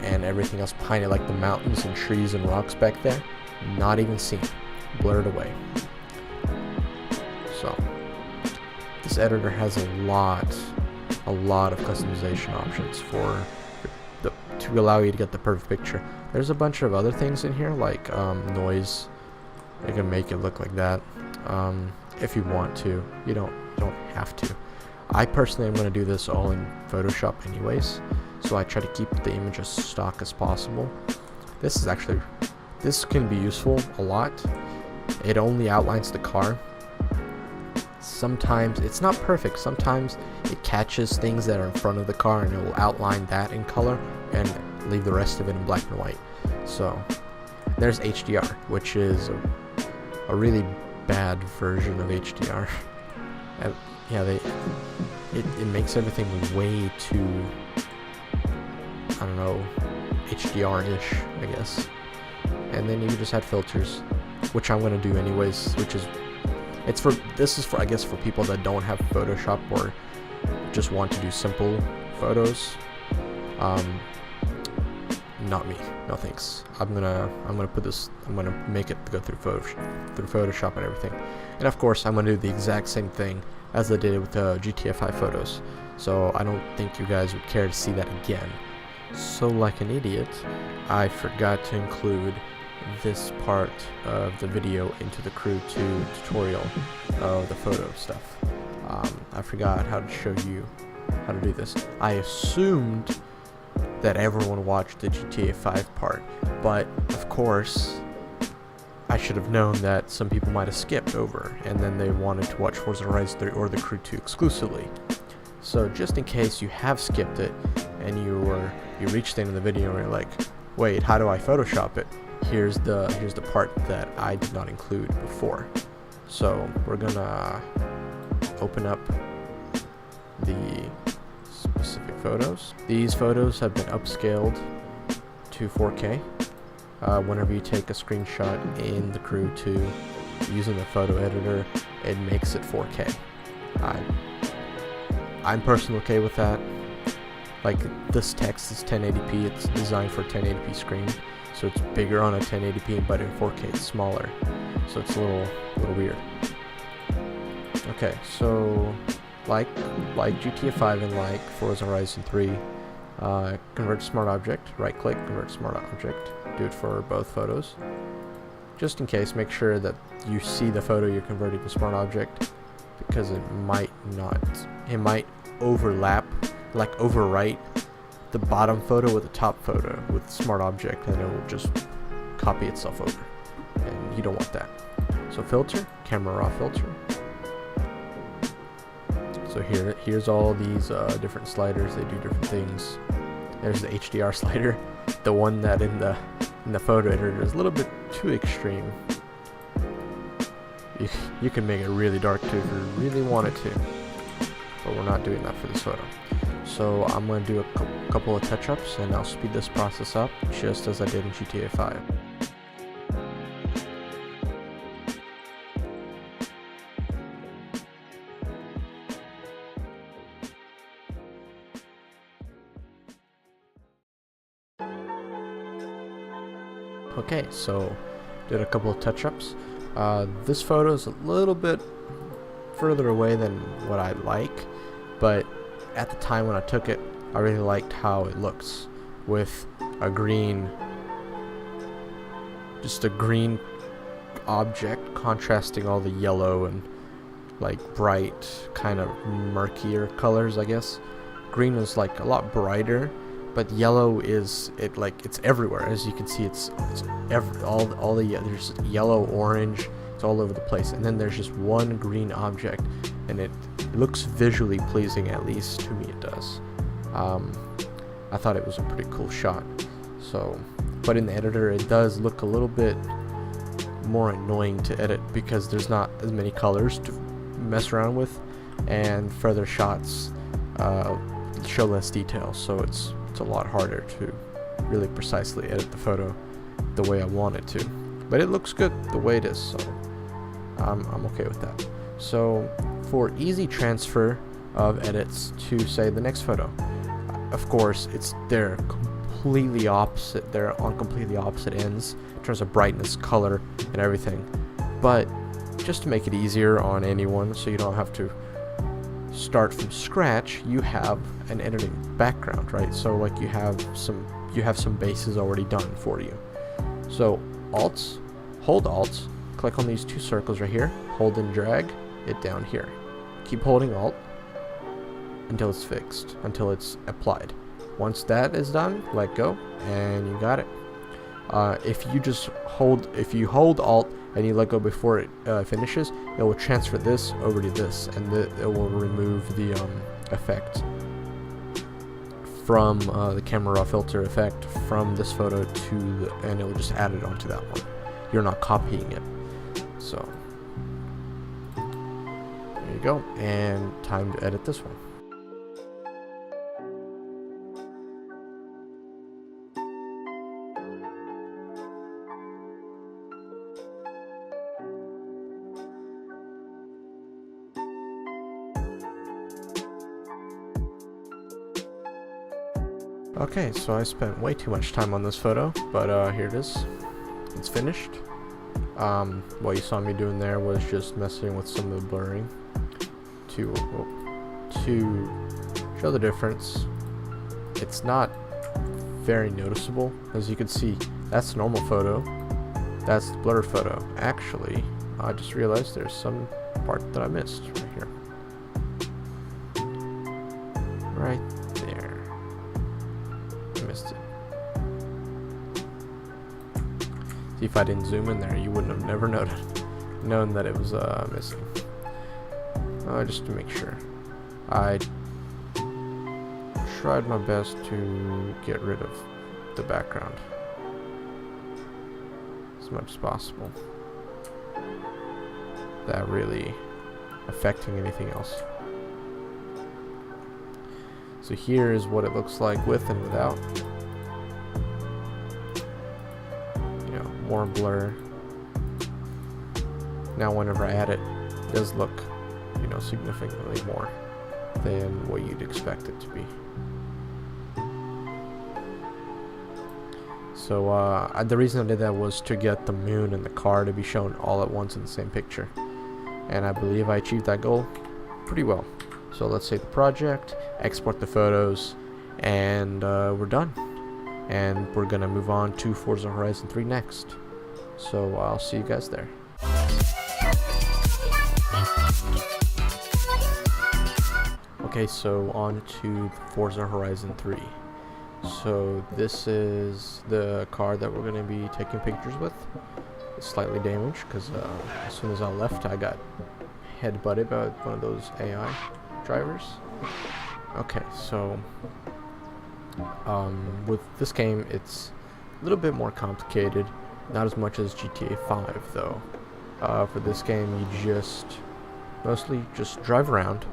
and everything else behind it, like the mountains and trees and rocks back there, not even seen, blurred away. So this editor has a lot of customization options to allow you to get the perfect picture. There's a bunch of other things in here, like noise. You can make it look like that if you want to. You don't have to. I personally am going to do this all in Photoshop anyways, so I try to keep the image as stock as possible. This can be useful a lot. It only outlines the car. Sometimes it's not perfect. Sometimes it catches things that are in front of the car and it will outline that in color and leave the rest of it in black and white. So there's HDR, which is a really bad version of HDR. Yeah, it makes everything way too, I don't know, HDR-ish, I guess. And then you just add filters, which I'm gonna do anyways, this is for I guess for people that don't have Photoshop or just want to do simple photos. Not me. No thanks. I'm gonna make it go through Photoshop and everything. And of course, I'm gonna do the exact same thing as I did with the GTA5 photos. So I don't think you guys would care to see that again. So like an idiot, I forgot to include this part of the video into the Crew 2 tutorial of the photo stuff. I forgot how to show you how to do this. I assumed that everyone watched the GTA 5 part, but of course I should have known that some people might have skipped over and then they wanted to watch Forza Horizon 3 or the Crew 2 exclusively. So just in case you have skipped it and you reached the end of the video and you're like, wait, how do I Photoshop it? Here's the part that I did not include before. So we're gonna open up the specific photos. These photos have been upscaled to 4K. Whenever you take a screenshot in the Crew 2 using the photo editor, it makes it 4K. I'm personally okay with that. Like, this text is 1080p, it's designed for a 1080p screen, so it's bigger on a 1080p, but in 4K it's smaller, so it's a little weird. Okay, so like GTA 5 and like Forza Horizon 3, convert to smart object, right click, convert to smart object, do it for both photos. Just in case, make sure that you see the photo you're converting to smart object, because it might overlap, like overwrite the bottom photo with the top photo with smart object, and it will just copy itself over, and you don't want that. So filter, camera raw filter. So here's all these different sliders. They do different things. There's the HDR slider, the one that in the photo editor is a little bit too extreme. You can make it really dark too if you really wanted to, but we're not doing that for this photo. So I'm going to do a couple of touch-ups, and I'll speed this process up just as I did in GTA 5. Okay, so did a couple of touch-ups. This photo is a little bit further away than what I like, but at the time when I took it, I really liked how it looks with a green, just a green object contrasting all the yellow and like bright, kind of murkier colors, I guess. Green is like a lot brighter, but yellow is it's everywhere. As you can see, it's all the there's yellow, orange, it's all over the place, and then there's just one green object, and it looks visually pleasing, at least to me it does. I thought it was a pretty cool shot. So, but in the editor it does look a little bit more annoying to edit because there's not as many colors to mess around with, and further shots show less detail, so it's a lot harder to really precisely edit the photo the way I want it to. But it looks good the way it is, so I'm okay with that. So for easy transfer of edits to, say, the next photo, of course they're completely opposite. They're on completely opposite ends in terms of brightness, color, and everything. But just to make it easier on anyone, so you don't have to start from scratch, you have an editing background, right? So like you have some bases already done for you. So hold Alt, click on these two circles right here, hold and drag it down here. Keep holding Alt until it's fixed, until it's applied. Once that is done, let go, and you got it. If you hold Alt and you let go before it finishes, it will transfer this over to this, and it will remove the effect from the camera raw filter effect from this photo and it will just add it onto that one. You're not copying it. So there you go, and time to edit this one. Okay, so I spent way too much time on this photo, but here it is. It's finished. What you saw me doing there was just messing with some of the blurring to show the difference. It's not very noticeable. As you can see, that's the normal photo, that's the blurred photo. Actually, I just realized there's some part that I missed right here. right there. I missed it. See, if I didn't zoom in there, you wouldn't have never known that it was missing. Just to make sure. I tried my best to get rid of the background as much as possible. That really affecting anything else. So here is what it looks like with and without. You know, more blur. Now whenever I add it, it does look, you know, significantly more than what you'd expect it to be. So the reason I did that was to get the moon and the car to be shown all at once in the same picture. And I believe I achieved that goal pretty well. So let's save the project, export the photos, and we're done. And we're gonna move on to Forza Horizon 3 next. So I'll see you guys there. Okay, so on to Forza Horizon 3. So this is the car that we're gonna be taking pictures with. It's slightly damaged because as soon as I left, I got head-butted by one of those AI drivers. Okay, so with this game, it's a little bit more complicated. Not as much as GTA5 though. For this game, you mostly just drive around,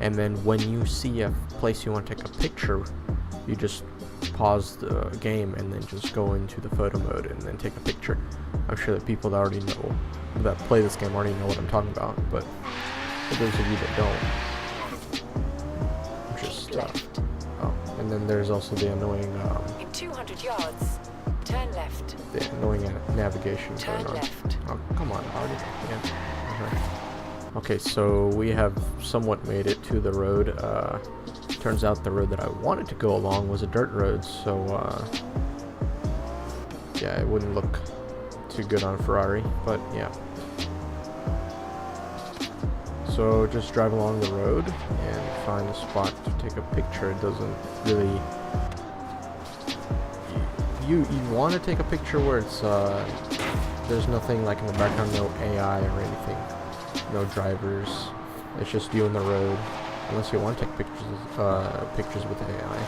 and then when you see a place you want to take a picture, you just pause the game and then just go into the photo mode and then take a picture. I'm sure that people that already know, that play this game already know what I'm talking about, but for those of you that don't, just oh, and then there's also the annoying in 200 yards, turn left. The annoying navigation Turn going on. left. Oh, come on, already. Yeah. Okay, so we have somewhat made it to the road. Turns out the road that I wanted to go along was a dirt road, so yeah, it wouldn't look too good on a Ferrari, but yeah. So just drive along the road and find a spot to take a picture. It doesn't really... You want to take a picture where it's there's nothing like in the background, no AI or anything, no drivers. It's just you on the road, unless you want to take pictures with AI.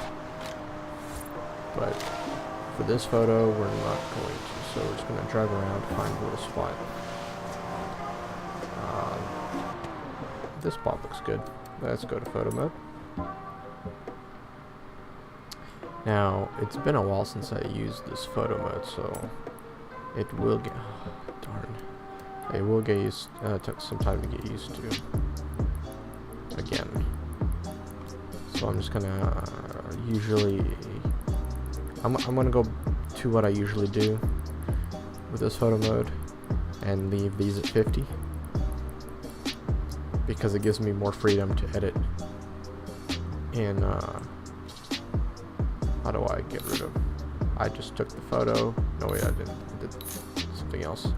But for this photo, we're not going to. So we're just going to drive around, find a little spot. This spot looks good. Let's go to photo mode. Now, it's been a while since I used this photo mode, so it will get... Oh, darn. It will get used... took some time to get used to. Again. So I'm just gonna... usually... I'm gonna go to what I usually do with this photo mode and leave these at 50. Because it gives me more freedom to edit in... how do I get rid of... I just took the photo. No, wait, I didn't. I did something else.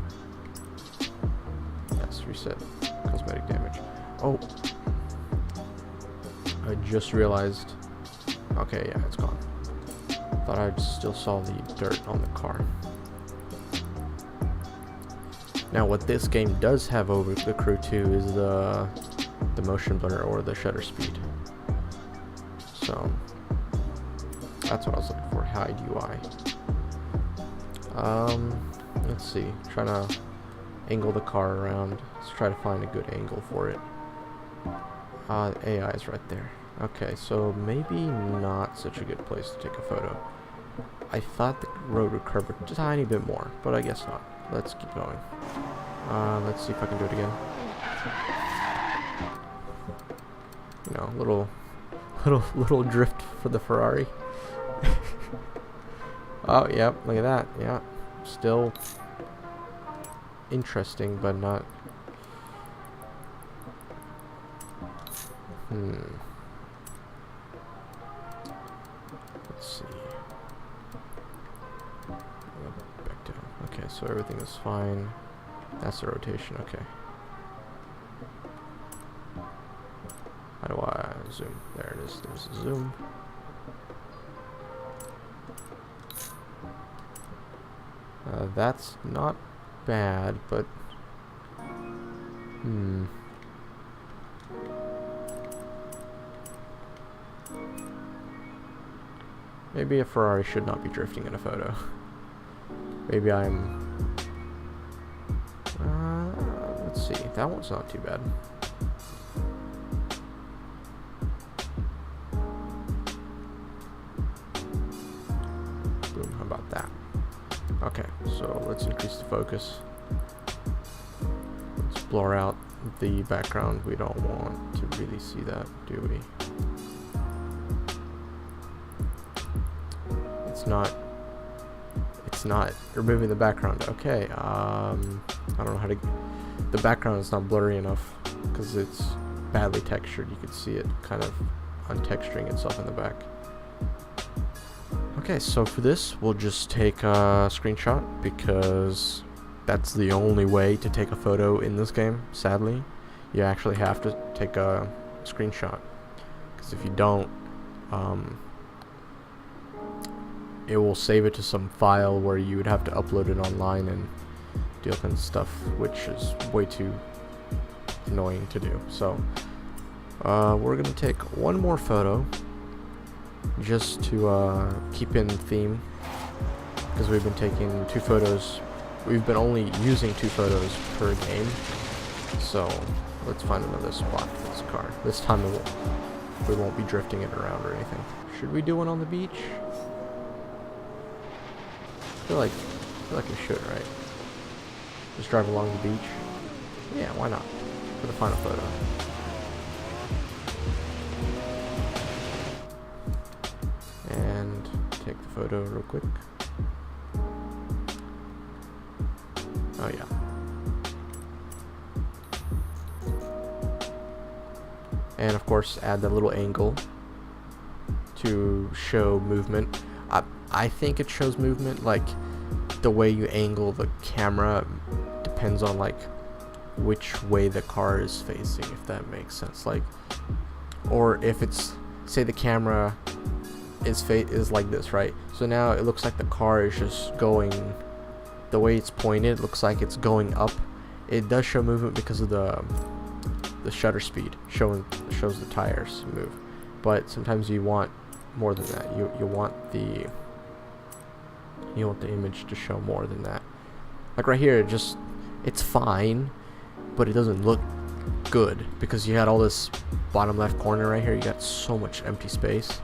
Yes, reset. Cosmetic damage. Oh. I just realized... Okay, yeah, it's gone. Thought I still saw the dirt on the car. Now, what this game does have over the Crew 2 is the motion blur or the shutter speed. So... that's what I was looking for, hide UI. Let's see, trying to angle the car around. Let's try to find a good angle for it. AI is right there. Okay, so maybe not such a good place to take a photo. I thought the road would curve a tiny bit more, but I guess not. Let's keep going. Let's see if I can do it again. You know, little drift for the Ferrari. Oh, yep, look at that. Yeah, still interesting, but not... Let's see. Back down. Okay, so everything is fine. That's the rotation, okay. How do I zoom? There it is. There's a zoom. That's not bad, but maybe a Ferrari should not be drifting in a photo. Maybe I'm... let's see. That one's not too bad. Boom, how about that? Okay, so let's increase the focus. Let's blur out the background. We don't want to really see that, do we? It's not removing the background. Okay, I don't know how to... The background is not blurry enough because it's badly textured. You can see it kind of untexturing itself in the back. Okay, so for this, we'll just take a screenshot because that's the only way to take a photo in this game, sadly. You actually have to take a screenshot because if you don't, it will save it to some file where you would have to upload it online and do all kinds of stuff, which is way too annoying to do. So we're gonna take one more photo just to keep in theme, because we've been taking 2 photos. We've been only using 2 photos per game, so let's find another spot for this car. This time we won't be drifting it around or anything. Should we do one on the beach? I feel like we should, right? Just drive along the beach. Yeah, why not? For the final photo. And take the photo real quick. Oh yeah. And of course add that little angle to show movement. I think it shows movement, like the way you angle the camera depends on like which way the car is facing, if that makes sense. Like, or if it's, say the camera is like this, right? So now it looks like the car is just going, the way it's pointed looks like it's going up. It does show movement because of the shutter speed shows the tires move, but sometimes you want more than that. You want the image to show more than that. Like right here, it's fine, but it doesn't look good because you had all this bottom left corner right here. You got so much empty space.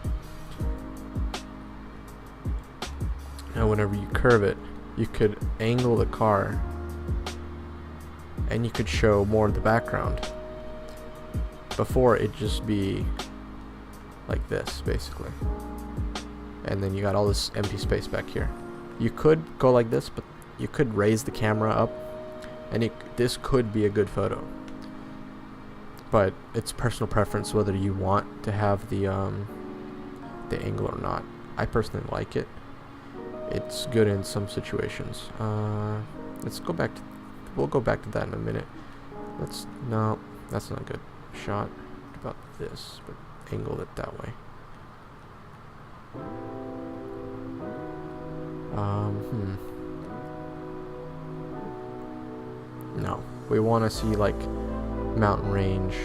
Now whenever you curve it, you could angle the car and you could show more of the background. Before, it'd just be like this basically, and then you got all this empty space back here. You could go like this, but you could raise the camera up and this could be a good photo, but it's personal preference whether you want to have the angle or not. I personally like it. It's good in some situations. Let's go back to, we'll go back to that in a minute. No, that's not a good shot. What about this, but angle it that way. No, we want to see like mountain range,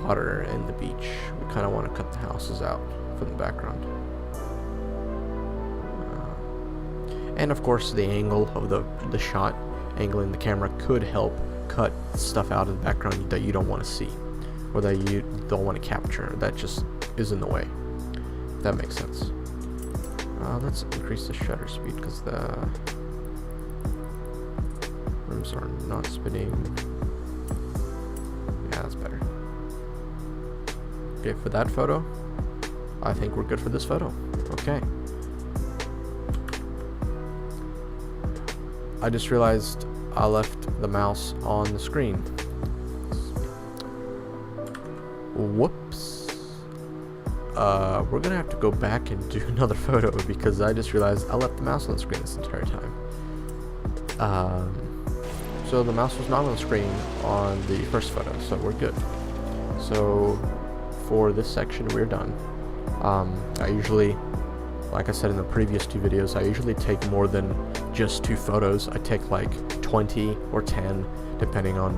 water, and the beach. We kind of want to cut the houses out from the background. And of course the angle of the shot, angling the camera could help cut stuff out of the background that you don't want to see, or that you don't want to capture, that just is in the way. That makes sense. Let's increase the shutter speed because the rims are not spinning. Yeah, that's better. Okay, for that photo, I think we're good for this photo. Okay. I just realized I left the mouse on the screen. Whoops. We're gonna have to go back and do another photo because I just realized I left the mouse on the screen this entire time. So the mouse was not on the screen on the first photo, so we're good. So for this section, we're done. I usually, like I said in the previous 2 videos, I usually take more than just 2 photos. I take like 20 or 10 depending on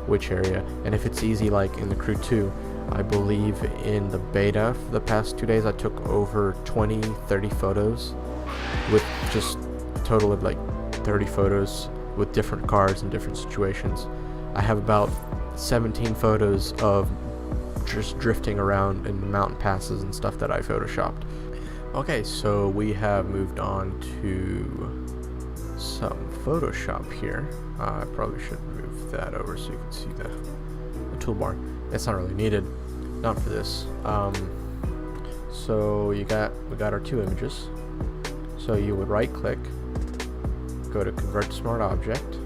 which area, and if it's easy, like in the Crew 2, I believe in the beta for the past 2 days I took over 20-30 photos, with just a total of like 30 photos with different cars in different situations. I have about 17 photos of just drifting around in mountain passes and stuff that I photoshopped. Okay, so we have moved on to some Photoshop here. I probably should move that over so you can see the toolbar. It's not really needed, not for this. So we got our 2 images. So you would right click, go to convert to smart object,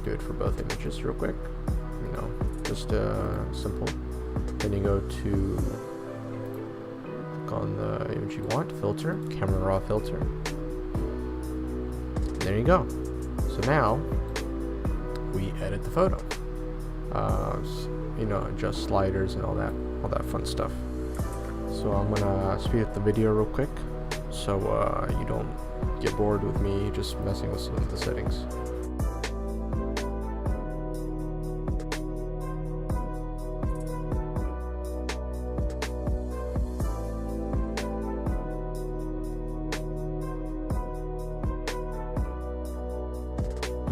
do it for both images real quick, you know, just simple. Then you go to click on the image you want, filter, camera raw filter, and there you go. So now we edit the photo, you know, adjust sliders and all that fun stuff. So I'm gonna speed up the video real quick so you don't get bored with me just messing with some of the settings.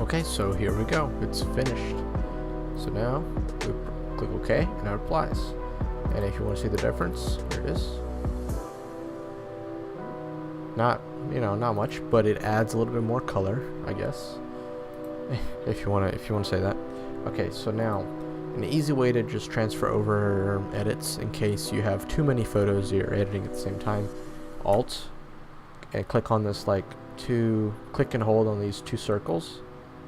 Okay, so here we go. It's finished. So now we click OK and it applies. And if you want to see the difference, there it is. Not much, but it adds a little bit more color, I guess. if you want to say that. Okay, so now an easy way to just transfer over edits in case you have too many photos you're editing at the same time. Alt and click on this click and hold on these 2 circles.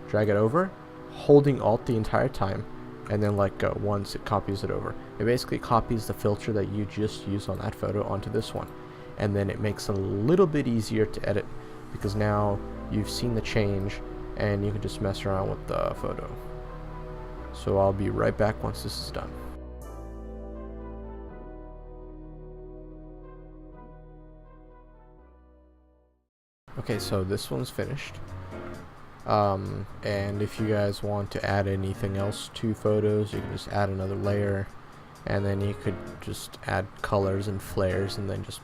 Drag it over, holding Alt the entire time, and then let go once it copies it over. It basically copies the filter that you just used on that photo onto this one, and then it makes it a little bit easier to edit because now you've seen the change and you can just mess around with the photo. So I'll be right back once this is done. Okay, so this one's finished. And if you guys want to add anything else to photos, you can just add another layer, and then you could just add colors and flares and then just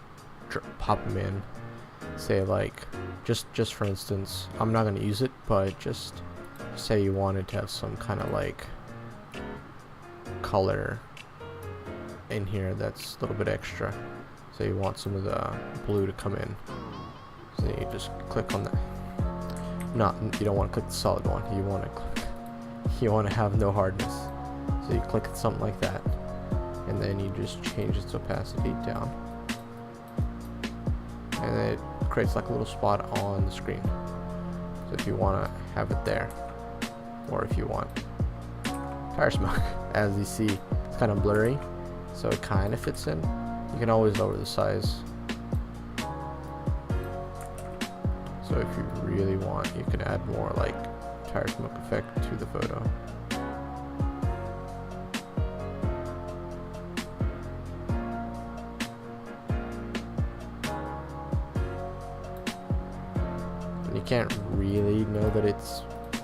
pop them in. Say like, just for instance, I'm not going to use it, but just say you wanted to have some kind of like color in here that's a little bit extra. So you want some of the blue to come in. So you just click on that. You don't want to click the solid one. You want to have no hardness. So you click something like that, and then you just change its opacity down, and then it creates like a little spot on the screen. So if you want to have it there, or if you want tire smoke, as you see, it's kind of blurry, so it kind of fits in. You can always lower the size. So if you really want, you can add more like tire smoke effect to the photo. And you can't really know that it's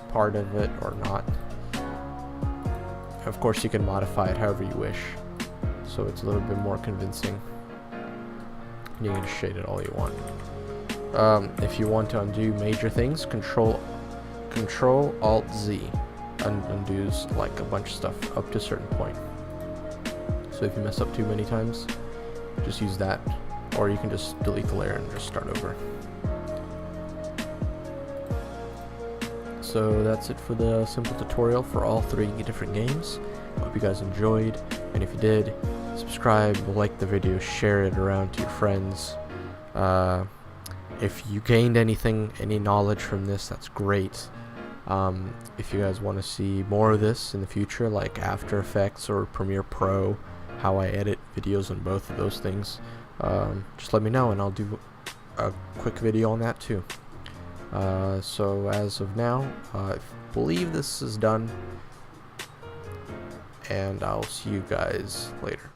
part of it or not. Of course, you can modify it however you wish, so it's a little bit more convincing. You can shade it all you want. If you want to undo major things, Control Alt Z undoes like a bunch of stuff up to a certain point. So if you mess up too many times, just use that, or you can just delete the layer and just start over. So that's it for the simple tutorial for all 3 different games. I hope you guys enjoyed, and if you did, subscribe, like the video, share it around to your friends. If you gained any knowledge from this, that's great. If you guys want to see more of this in the future, like After Effects or Premiere Pro, how I edit videos on both of those things, just let me know and I'll do a quick video on that too. So as of now, I believe this is done, and I'll see you guys later.